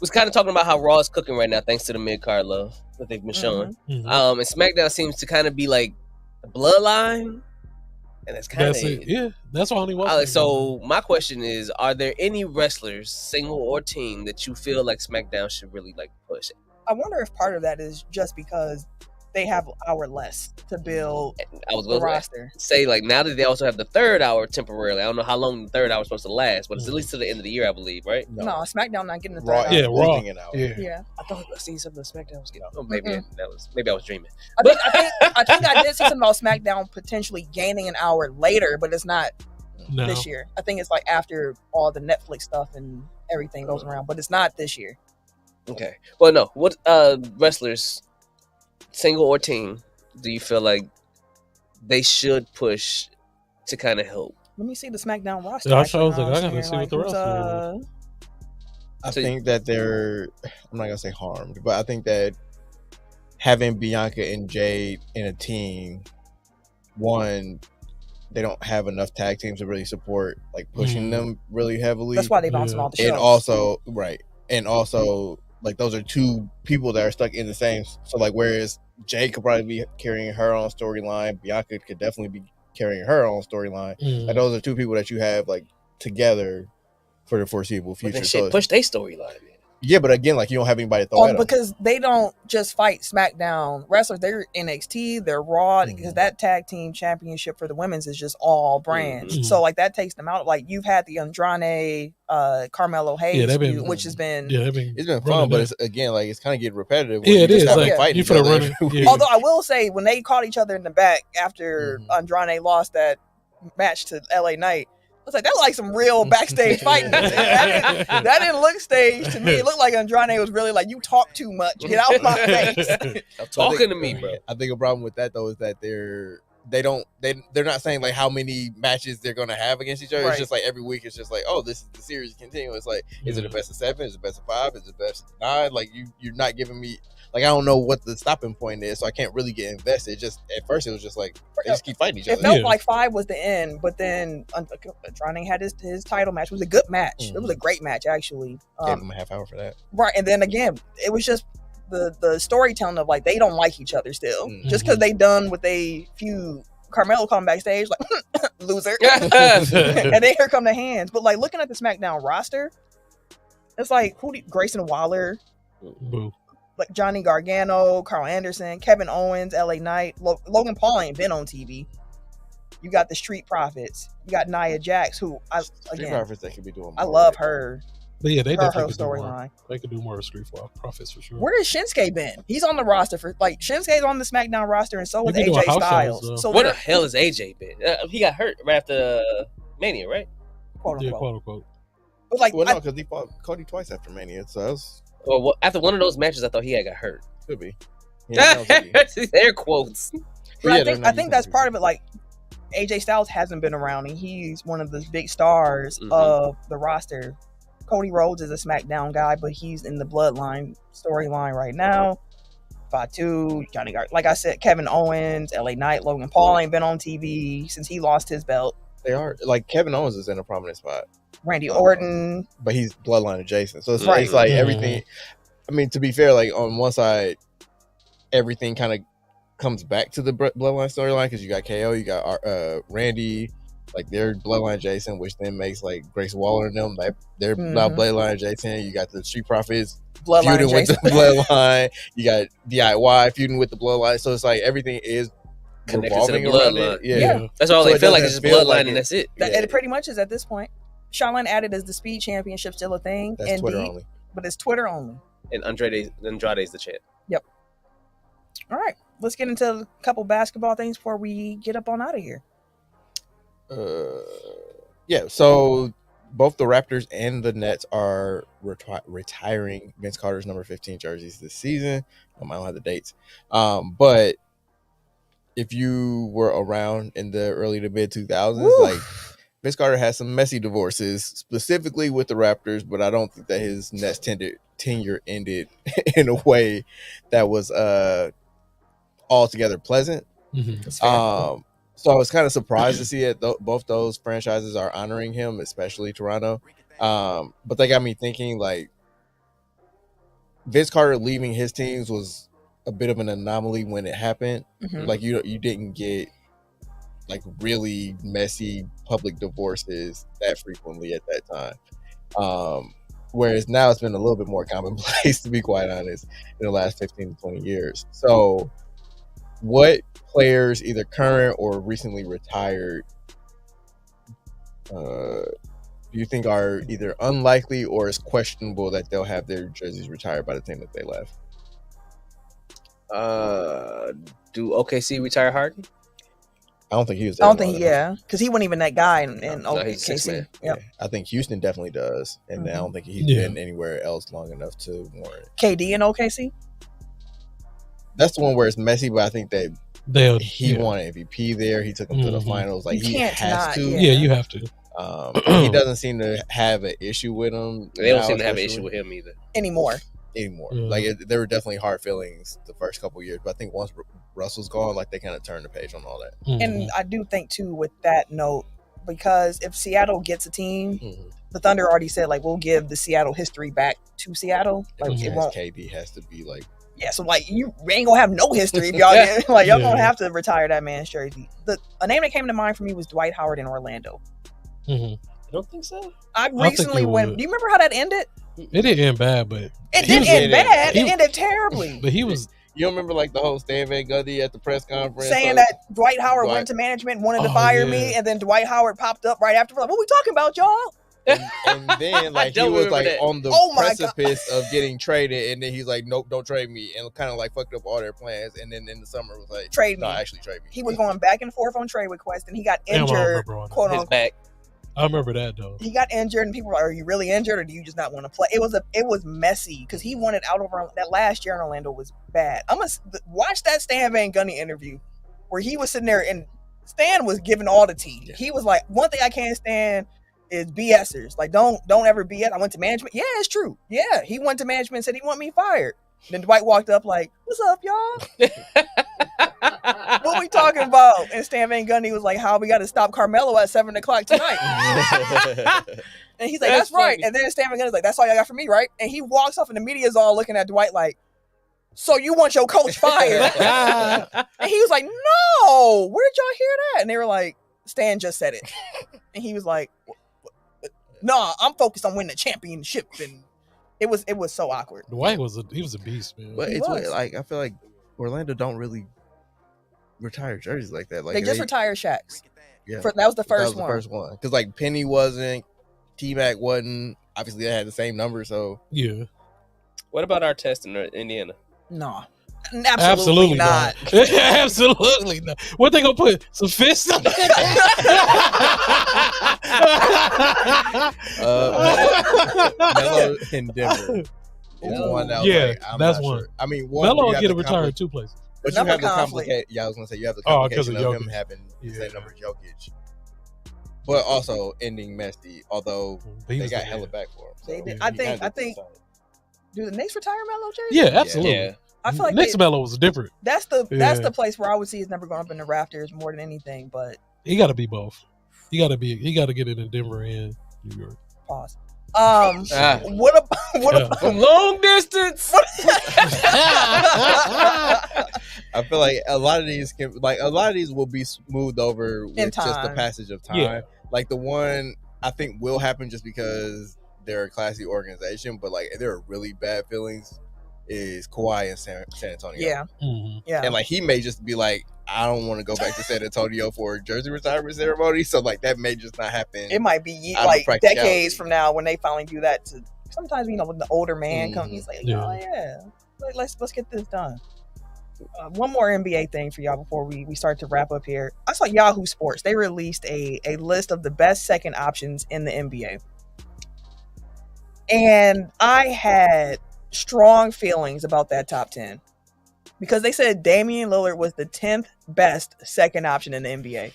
was kind of talking about how Raw is cooking right now, thanks to the mid card love that they've been showing. Mm-hmm. And SmackDown seems to kind of be like the bloodline, and that's kind of it. Yeah, that's why I only watch. So my question is: are there any wrestlers, single or team, that you feel like SmackDown should really like push? I wonder if part of that is just because they have an hour less to build the roster. Say like now that they also have the third hour temporarily. I don't know how long the third hour is supposed to last, but it's at least to the end of the year, I believe, right? No, SmackDown not getting the third Raw. hour. Yeah, Raw. An hour. Yeah. I thought I seen something on SmackDown was getting. Oh, maybe I was dreaming. I think I did see something about SmackDown potentially gaining an hour later, but it's not this year. I think it's like after all the Netflix stuff and everything goes around, but it's not this year. Okay. Well, no. What wrestlers, single or team, do you feel like they should push to kind of help? Let me see the SmackDown roster. Yeah, I gotta see what the roster is. I think that I'm not gonna say harmed, but I think that having Bianca and Jade in a team, one, they don't have enough tag teams to really support like pushing them really heavily. That's why they bounce on all the shows. And also like those are two people that are stuck in the same. So like whereas Jade could probably be carrying her own storyline, Bianca could definitely be carrying her own storyline. Like those are two people that you have like together for the foreseeable future. So push their storyline. Yeah, but again, like you don't have anybody to throw at them. Because they don't just fight SmackDown wrestlers. They're NXT, they're Raw, because that tag team championship for the women's is just all brands. So like that takes them out. Like you've had the Andrade, Carmelo Hayes, which has been it's been fun, but it's again like it's kind of getting repetitive. Yeah, it is. Like fighting you for the running. Although I will say when they caught each other in the back after Andrade lost that match to LA Knight. I was like, that's like some real backstage fighting. That didn't look staged to me. It looked like Andrade was really like, you talk too much. Get out of my face. Talking to me, bro. I think a problem with that though is that they're not saying like how many matches they're gonna have against each other. Right. It's just like every week it's just like, oh, this is the series continuing. It's like, is it a best of 7? Is it best of 5? Is it best of 9? Like you're not giving me like I don't know what the stopping point is, so I can't really get invested. Just at first it was just like they just keep fighting each other. It felt like 5 was the end, but then Andrade had his title match. It was a good match. It was a great match actually. Gave him a half hour for that. Right, and then again, it was just the storytelling of like they don't like each other still. Just because they done with a few. Carmelo come backstage like loser, and then here come the hands. But like looking at the SmackDown roster, it's like Grayson Waller, like Johnny Gargano, Carl Anderson, Kevin Owens, LA Knight, Logan Paul ain't been on TV. You got the Street Profits. You got Nia Jax, who Street Profits they could be doing. I love her. But yeah, they definitely could do more. They could do more Street Profits for sure. Where has Shinsuke been? He's on the roster for like Shinsuke's on the SmackDown roster, and so is AJ Styles. So where the hell has AJ been? He got hurt right after Mania, right? Quote unquote. But like, because he fought Cody twice after Mania, so that was. Well, after one of those matches, I thought he had got hurt. Could be. Air quotes. But I think that's part of it. Like AJ Styles hasn't been around, and he's one of the big stars of the roster. Cody Rhodes is a SmackDown guy, but he's in the Bloodline storyline right now. Fatu, Johnny Gargano, like I said, Kevin Owens, LA Knight, Logan Paul ain't been on TV since he lost his belt. They are like Kevin Owens is in a prominent spot. Randy Orton, but he's bloodline adjacent, so it's, Right. it's like everything. I mean, to be fair, like on one side, everything kind of comes back to the bloodline storyline because you got KO, you got Randy, like they're bloodline adjacent, which then makes like Grace Waller and them like they're not bloodline adjacent. You got the Street Profits feuding with the bloodline. You got DIY feuding with the bloodline. So it's like everything is connected to the revolving around bloodline. it. Yeah. That's all So they it feel like. doesn't It's just feel bloodline, like and that's it. It pretty much is at this point. Charlene added as the Speed Championship still a thing. That's Twitter only. But it's Twitter only. And Andrade's the champ. Yep. All right. Let's get into a couple basketball things before we get up on out of here. Yeah, so both the Raptors and the Nets are retiring Vince Carter's number 15 jerseys this season. I don't have the dates. But if you were around in the early to mid 2000s, like Vince Carter has some messy divorces, specifically with the Raptors, but I don't think that his Nets tenure ended in a way that was altogether pleasant. So I was kind of surprised to see that both those franchises are honoring him, especially Toronto. But they got me thinking, like, Vince Carter leaving his teams was a bit of an anomaly when it happened. Like you didn't get like really messy public divorces that frequently at that time. Whereas now it's been a little bit more commonplace, to be quite honest, in the last 15 to 20 years. So what players, either current or recently retired, do you think are either unlikely or is questionable that they'll have their jerseys retired by the time that they left? Do OKC retire Harden? I don't think he was. I don't think, because he wasn't even that guy in OKC. Yeah. I think Houston definitely does, and I don't think he's been anywhere else long enough to warrant it. KD in OKC? That's the one where it's messy, but I think that he won MVP there. He took him to the finals. Like he has to. Yeah, you have to. He doesn't seem to have an issue with him. They don't seem to have an issue with him either anymore. Like there were definitely hard feelings the first couple of years, but I think once Russell's gone, like they kind of turned the page on all that. And I do think too, with that note, because if Seattle gets a team, the Thunder already said like we'll give the Seattle history back to Seattle. Like it won't. KD has to be like. Yeah, so like you ain't gonna have no history if y'all get, like y'all gonna have to retire that man's jersey. A name that came to mind for me was Dwight Howard in Orlando. I don't think so. I recently went. Do you remember how that ended? It didn't end bad, but it didn't end bad. It ended terribly. But he was. You don't remember like the whole Stan Van Gundy at the press conference saying that Dwight Howard went to management, wanted to fire me, and then Dwight Howard popped up right after. Like, what we talking about, y'all? And then like he was like on the precipice of getting traded, and then he's like, "Nope, don't trade me," and kind of like fucked up all their plans. And then in the summer was like, "Trade me." No, actually trade me. He was going back and forth on trade requests, and he got injured. Quote unquote. Back. I remember that though. He got injured, and people were like, "Are you really injured, or do you just not want to play?" It was messy because he wanted out over that last year in Orlando was bad. I'm gonna watch that Stan Van Gundy interview where he was sitting there and Stan was giving all the tea. Yeah. He was like, "One thing I can't stand is BSers. Like, don't ever BS. I went to management. Yeah, it's true. Yeah, he went to management and said he want me fired." Then Dwight walked up like, "What's up, y'all? What we talking about?" And Stan Van Gundy was like, "How we got to stop Carmelo at 7:00 tonight?" And he's like, "That's right." And then Stan Van Gundy's like, "That's all y'all got for me, right?" And he walks off, and the media's all looking at Dwight like, "So you want your coach fired?" And he was like, "No, where'd y'all hear that?" And they were like, "Stan just said it." And he was like, "No, I'm focused on winning the championship." And it was so awkward. Dwight was a beast, man. But it's like I feel like Orlando don't really retire jerseys like that. Like they just retired Shaq's. Yeah, that was the first one. Because like Penny wasn't, T-Mac wasn't. Obviously, they had the same number. So yeah. What about our test in Indiana? No. Absolutely not. Absolutely not. What they gonna put? Some fists on Melo in Denver. That's one. Sure. I mean, Melo will get a retire in two places. But you have the complication. Yeah, I was gonna say you have the complication of him having the same number as Jokic. But also ending messy, although they got hella back for him. So they did. I think. Do the Knicks retire Melo jersey? Yeah, absolutely. Yeah. I feel like Knicks Melo was different. That's the place where I would see his number going up in the rafters more than anything. But he got to be both. He got to get it in Denver and New York. Pause. What about from long distance? I feel like a lot of these will be smoothed over with just the passage of time. Yeah. Like the one I think will happen just because they're a classy organization, but like there are really bad feelings is Kawhi in San Antonio. Yeah. Mm-hmm. Yeah. And like he may just be like, I don't want to go back to San Antonio for a jersey retirement ceremony. So like that may just not happen. It might be like decades from now when they finally do that. Sometimes when the older man comes, he's like, oh yeah, let's get this done. One more NBA thing for y'all before we start to wrap up here. I saw Yahoo Sports. They released a list of the best second options in the NBA. And I had strong feelings about that top 10 because they said Damian Lillard was the 10th best second option in the NBA.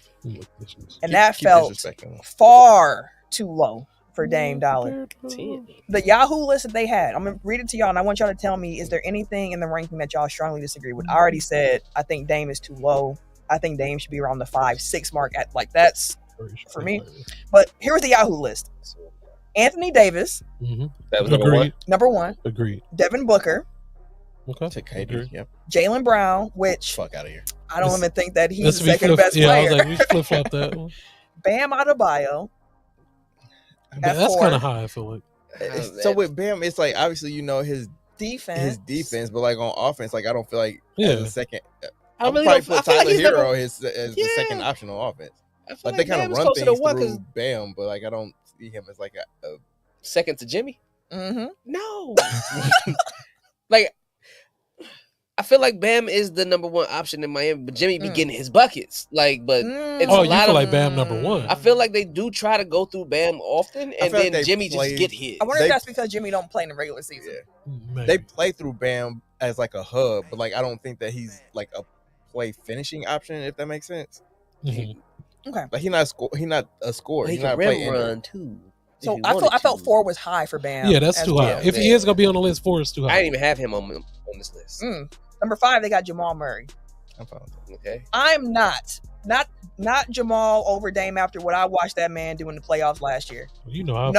And that felt far too low for Dame Dollar. The Yahoo list that they had, I'm going to read it to y'all and I want y'all to tell me, is there anything in the ranking that y'all strongly disagree with? I already said I think Dame is too low. I think Dame should be around the 5-6 mark at like that's for me. But here's the Yahoo list. Anthony Davis. Mm-hmm. That was number one. Agreed. Devin Booker. Okay. Take KD. Yep. Jaylen Brown, which fuck out of here. I don't even think that he's the second best player. I was like, we flip flop that one. Bam Adebayo. That's kind of high, I feel like. So with Bam, it's like obviously his defense, but like on offense, like I don't feel like as a second. I really probably put Tyler Hero as the second option on offense. Like they kind of run things through Bam, but like I don't see him as like a second to Jimmy. Mm-hmm. No, like I feel like Bam is the number one option in Miami, but Jimmy be getting his buckets. Like, but it's a lot you feel like Bam number one. I feel like they do try to go through Bam often, and then like Jimmy just get hit. I wonder if that's because Jimmy don't play in the regular season. Yeah. They play through Bam as like a hub, but like I don't think that he's like a play finishing option, if that makes sense. Mm-hmm. Okay, like he's not a scorer. He can rim run too. So I felt 4 was high for Bam. Yeah, that's too high. If he is gonna be on the list, 4 is too high. I didn't even have him on this list. Number 5, they got Jamal Murray. I'm fine with that. Okay. I'm not Jamal over Dame after what I watched that man do in the playoffs last year. You know how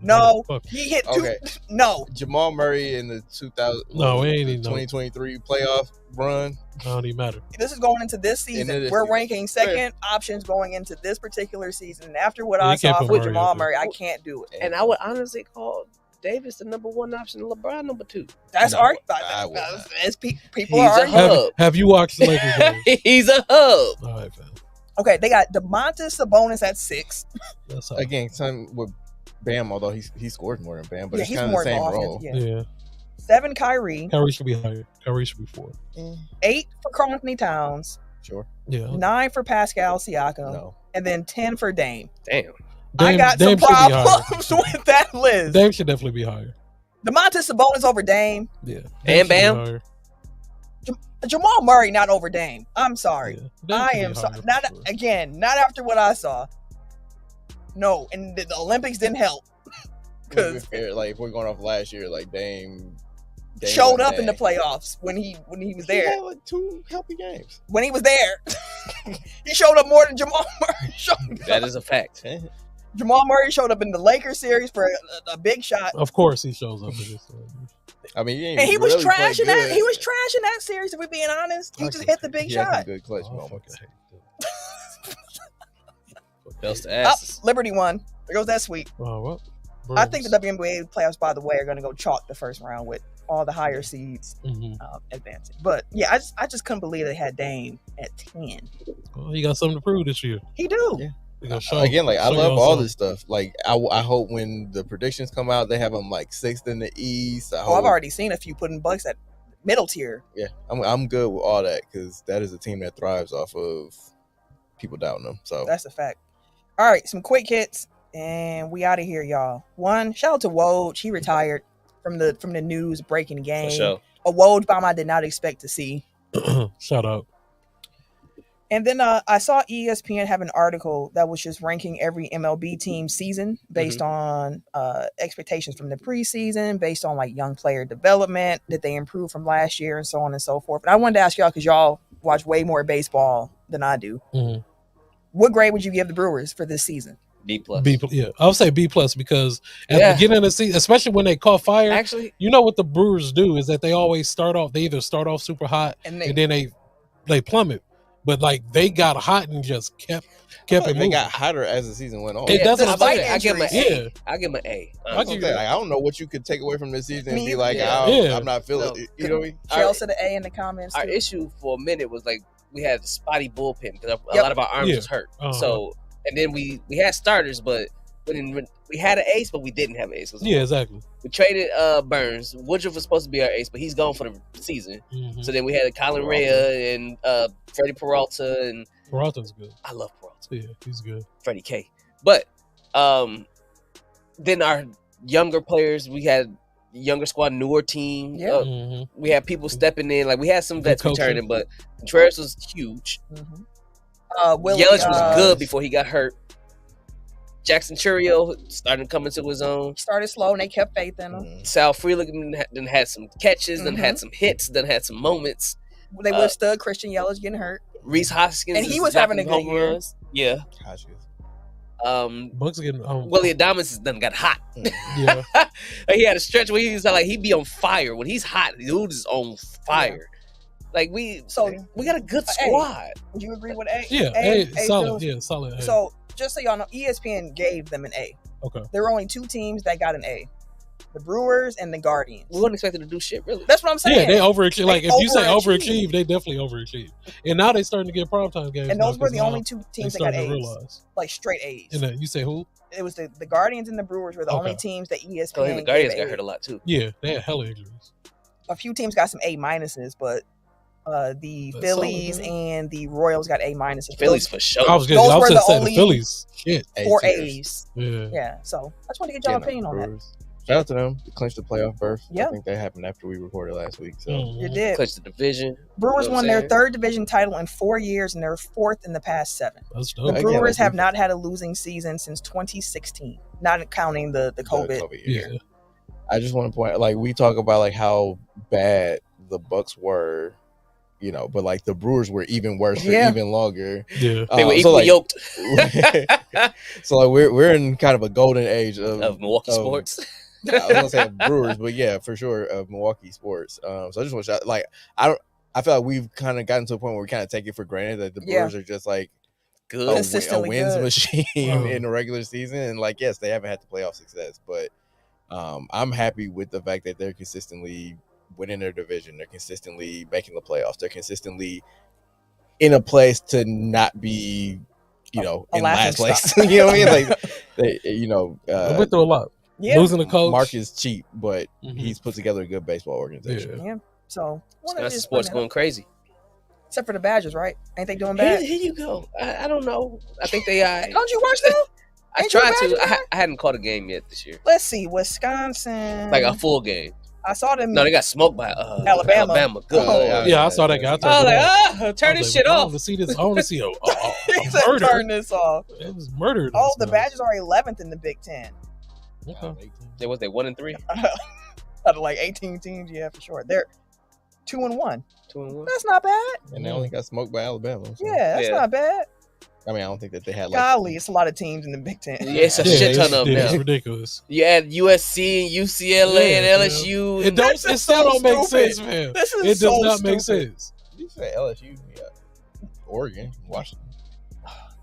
No, he hit 2. Okay. No. Jamal Murray in the 2023 playoff run. Don't even matter. This is going into this season. We're ranking second options going into this particular season. And after what I saw with Jamal Murray, I can't do it. And I would honestly call Davis the number 1 option, LeBron number 2. That's as people are arguing. Have you watched the Lakers game? He's a hub. All right, fam. Okay, they got DeMontis Sabonis at 6. Again, same with Bam, although he scores more than Bam, but it's kind of the same role. Yeah. 7, Kyrie. Kyrie should be higher. Kyrie should be 4. 8 for Karl Anthony Towns. Sure. Yeah. 9 for Pascal Siakam. No. And then 10 for Dame. Damn. I got some problems with that list. Dame should definitely be higher. DeMontis Sabonis over Dame. Yeah. And Bam. Jamal Murray not over Dame. I'm sorry. Yeah. I am sorry. Not after what I saw. No, and the Olympics didn't help. Because like if we're going off last year, like Dame showed up in the playoffs when he was there. He had like 2 healthy games. When he was there, he showed up more than Jamal Murray. That is a fact. Jamal Murray showed up in the Lakers series for a big shot. Of course, he shows up in this. I mean, he was trashing that. He was trashing that series. If we're being honest, he just hit the big shot. Good clutch moments. Liberty won. There goes that sweep. What? I think the WNBA playoffs, by the way, are going to go chalk the first round with all the higher seeds advancing. But yeah, I just couldn't believe they had Dame at 10. Well, he got something to prove this year. He do. Yeah. Again, like I love all this stuff. Like I hope when the predictions come out, they have them like 6th in the East. I've already seen a few putting Bucks at middle tier. Yeah, I'm good with all that because that is a team that thrives off of people doubting them. So that's a fact. All right, some quick hits, and we out of here, y'all. 1, shout out to Woj. He retired from the news breaking game. For sure. A Woj bomb I did not expect to see. Shout out. And then I saw ESPN have an article that was just ranking every MLB team season based on expectations from the preseason, based on like young player development, did they improve from last year, and so on and so forth. But I wanted to ask y'all, because y'all watch way more baseball than I do. What grade would you give the Brewers for this season? B+. Yeah, I'll say B+ because at the beginning of the season, especially when they caught fire, actually, you know what the Brewers do is that they always they either start off super hot and then they plummet, but like they got hot and just kept it moving. They got hotter as the season went on. It doesn't. I give them an A. I give them an A. I don't know what you could take away from this season and be like, I'm not feeling it. You know what I mean? Trail said the A in the comments. Our issue for a minute was like we had a spotty bullpen because a lot of our arms was hurt. So and then we had starters, but we had an ace, but we didn't have an ace. Yeah, exactly. We traded Burns. Woodruff was supposed to be our ace, but he's gone for the season. Mm-hmm. So then we had Colin Rea and Freddie Peralta. And Peralta's good. I love Peralta. Yeah, he's good. Freddie K. But then our younger players, we had younger squad, newer team. Yeah. We had people stepping in. Like we had some vets returning, but Contreras was huge. Mm-hmm. Yelich was good before he got hurt. Jackson Churio started to come into his own. Started slow and they kept faith in him. Sal Frelick then had some catches, then had some hits, then had some moments. They withstood Christian Yelich getting hurt. Reese Hoskins and he was having a good year. Runs. Yeah. Hoskins. Bucks getting Willie Adames then got hot. Yeah. He had a stretch where he was like he'd be on fire. When he's hot, the dude is on fire. Like we got a good squad. Would you agree with A? Yeah, A solid. Yeah, solid. A. So just so y'all know, ESPN gave them an A. Okay. There were only 2 teams that got an A: the Brewers and the Guardians. We weren't expected to do shit, really. That's what I'm saying. Yeah, they overachieved. Like if you say overachieved, they definitely overachieved. And now they starting to get primetime games. And those were the only 2 teams that got A's. Like straight A's. And you say who? It was the Guardians and the Brewers were the only teams that ESPN. I think the Guardians got hurt a lot too. Yeah, they had hella injuries. A few teams got some A minuses, but the Phillies and the Royals got A minuses. Phillies for sure. Those were the only Phillies. Shit. 4 A's. Yeah. So I just want to get y'all opinion on that. Shout out to them. They clinched the playoff berth. Yeah. I think that happened after we recorded last week. So it did. Clinched the division. Brewers won their 3rd division title in 4 years, and they're 4th in the past 7. That's dope. The Brewers have not had a losing season since 2016, not counting the COVID year. Yeah. I just want to point out, like we talk about like how bad the Bucks were, you know, but like the Brewers were even worse for even longer. Yeah, they were equally yoked. So like we're in kind of a golden age of Milwaukee sports. I was gonna say Brewers, but yeah, for sure of Milwaukee sports. So I just want to shout, like I feel like we've kind of gotten to a point where we kind of take it for granted that the Brewers are just like good, a wins machine in the regular season, and like yes, they haven't had the playoff success, but I'm happy with the fact that they're consistently winning their division, they're consistently making the playoffs, they're consistently in a place to not be, you know, in last place. You know what I mean? Like they, you know, they went through a lot. Yeah. Losing the coach. Mark is cheap, but he's put together a good baseball organization. Yeah. So sports going crazy. Except for the Badgers, right? Ain't they doing bad? Here you go. I don't know. I think they are. Don't you watch them? I tried to. I hadn't caught a game yet this year. Let's see. Wisconsin. Like a full game. I saw them. No, they got smoked by Alabama. Good. Yeah, I saw that guy. I was like, turn this shit off. I want to see this. I want to see a murder. Turn this off. It was murdered. Oh, the Badgers are 11th in the Big Ten. Okay. They 1-3 out of like 18 teams. Yeah, for sure. They're 2-1. 2-1. That's not bad. And they only got smoked by Alabama. So. Yeah, that's not bad. I mean, I don't think that they had. Golly, it's a lot of teams in the Big Ten. Yeah, it's a shit ton of them. It's ridiculous. You add USC and UCLA and LSU. It still don't make sense, man. It does not make sense. You say LSU, Oregon, Washington.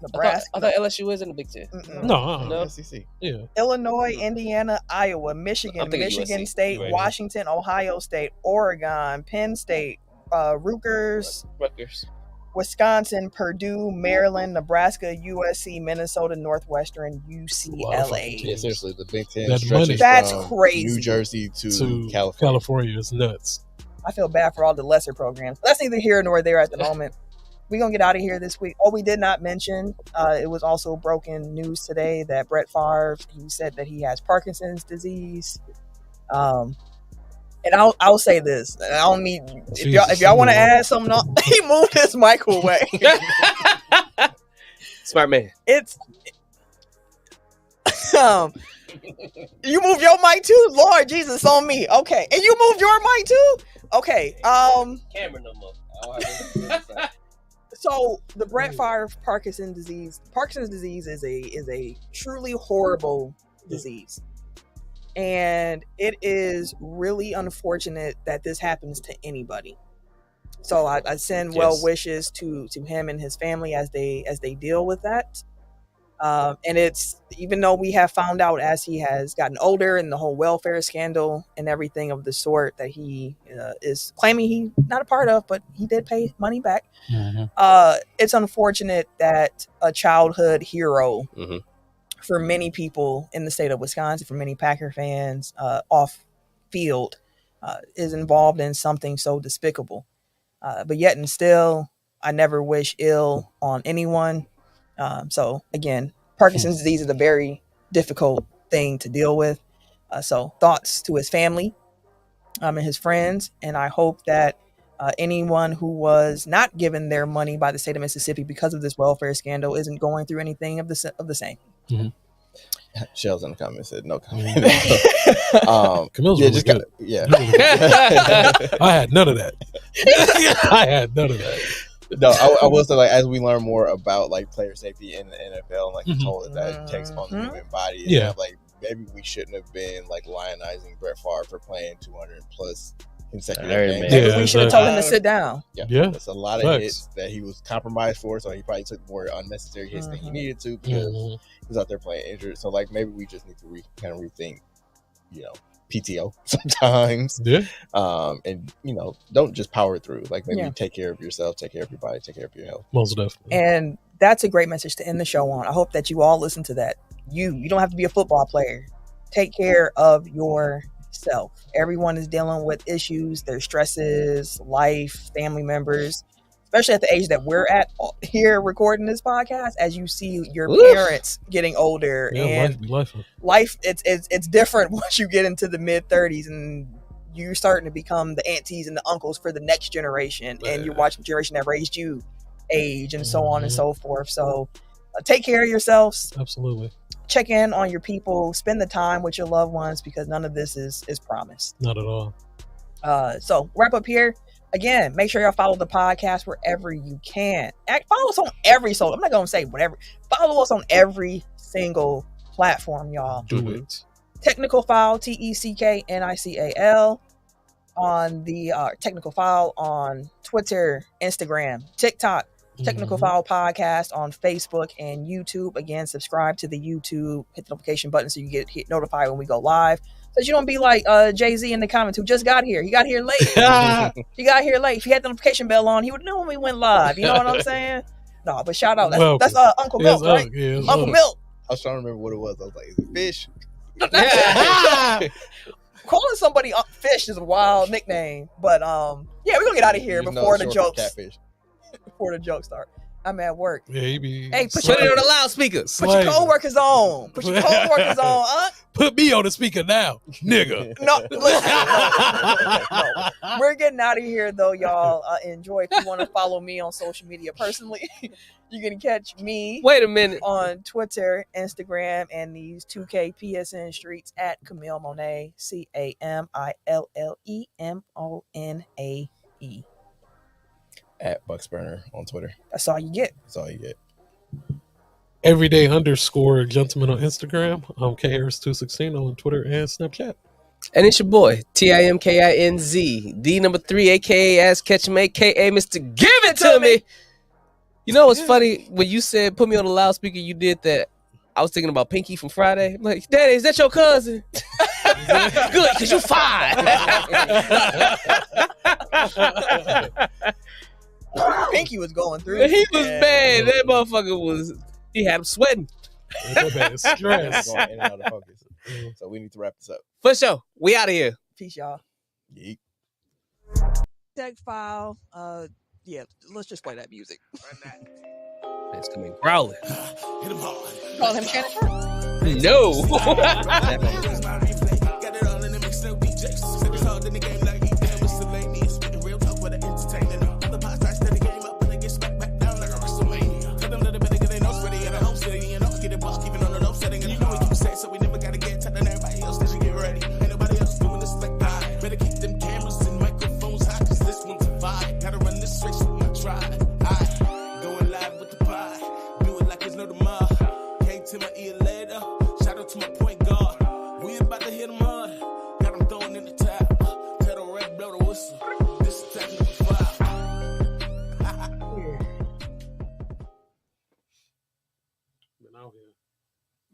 Nebraska. I thought LSU is in the Big Ten. No. SEC. Yeah. Illinois, Indiana, Iowa, Michigan, Michigan USC. State, Washington, Ohio State, Oregon, Penn State, Rutgers, Wisconsin, Purdue, Maryland, Nebraska, USC, Minnesota, Northwestern, UCLA. Yeah, seriously, the Big Ten stretches That's from crazy. New Jersey to California. California is nuts. I feel bad for all the lesser programs. That's neither here nor there at the moment. We're going to get out of here this week. Oh, we did not mention, it was also broken news today that Brett Favre, he said that he has Parkinson's disease. And I'll say this. I don't need, if y'all want to add something on, he moved his mic away. Smart man. It's, you moved your mic too? Lord Jesus, on me. Okay. And you moved your mic too? Okay. Camera no more. So the Brett Favre Parkinson's disease is a truly horrible disease. And it is really unfortunate that this happens to anybody. So I send well wishes to him and his family as they deal with that. And it's, even though we have found out as he has gotten older and the whole welfare scandal and everything of the sort that he is claiming he's not a part of, but he did pay money back. It's unfortunate that a childhood hero for many people in the state of Wisconsin, for many Packer fans off field, is involved in something so despicable. But yet and still, I never wish ill on anyone. So again, Parkinson's disease is a very difficult thing to deal with. So thoughts to his family and his friends. And I hope that anyone who was not given their money by the state of Mississippi because of this welfare scandal isn't going through anything of the same. Shell's in the comments said no comment. Camille's really good. I had none of that. No, I will say, like, as we learn more about like player safety in the NFL, and like you told us that it takes on the human body, and like maybe we shouldn't have been like lionizing Brett Favre for playing 200 plus consecutive games. Maybe we should have told him to sit down. That's a lot of hits that he was compromised for, so he probably took more unnecessary hits than he needed to because he was out there playing injured. So like maybe we just need to kind of rethink, PTO sometimes. And don't just power through. Like maybe take care of yourself, take care of your body, take care of your health. Most definitely. And that's a great message to end the show on. I hope that you all listen to that. You don't have to be a football player. Take care of yourself. Everyone is dealing with issues, their stresses, life, family members, especially at the age that we're at here recording this podcast, as you see your parents getting older, and life it's different once you get into the mid-30s and you're starting to become the aunties and the uncles for the next generation, and you're watching the generation that raised you age, and so on and so forth. So take care of yourselves. Absolutely. Check in on your people, spend the time with your loved ones, because none of this is promised. Not at all. So wrap up here. Again, make sure y'all follow the podcast wherever you can. Follow us on every social. I'm not going to say whatever. Follow us on every single platform, y'all. Do it. Technical File, TECKNICAL, on the Technical File on Twitter, Instagram, TikTok. Technical File Podcast on Facebook and YouTube. Again, subscribe to the YouTube, hit the notification button so you get notified when we go live. So you don't be like Jay-Z in the comments, who just got here. He got here late. He got here late. If he had the notification bell on, he would know when we went live. You know what I'm saying? No, but shout out. That's Uncle Milk, right? Uncle Milk. I was trying to remember what it was. I was like, is it fish? Calling somebody fish is a wild nickname. But we're going to get out of here before the jokes. Catfish. Before the jokes start. I'm at work. Hey, put it on the loudspeaker. Put your co-workers on. Put your co-workers on. Put me on the speaker now, nigga. No. We're getting out of here, though, y'all. Enjoy. If you want to follow me on social media personally, you can catch me. Wait a minute. On Twitter, Instagram, and these 2K PSN streets at Camille Monet, CAMILLEMONAE. At Bucksburner on Twitter. That's all you get. Everyday _gentleman on Instagram. I'm KHarris216 on Twitter and Snapchat. And it's your boy, TIMKINZ, D3, aka Ass Ketchum, aka Mr. Give It To Me. You know what's funny? When you said put me on the loudspeaker, you did that. I was thinking about Pinky from Friday. I'm like, Daddy, is that your cousin? Good, because you fine. Pinky was going through. He was bad. That motherfucker he had him sweating. Stress. Going in and out of focus. So we need to wrap this up. For sure. We out of here. Peace, y'all. Yeet. Tech File. Let's just play that music. It's coming growling. Call him Shannon. No. So we never gotta get telling everybody else that you get ready. Ain't nobody else doing this like I. Better keep them cameras and microphones hot, cause this one's a vibe. Gotta run this race with my tribe. to my ear later. Shout out to my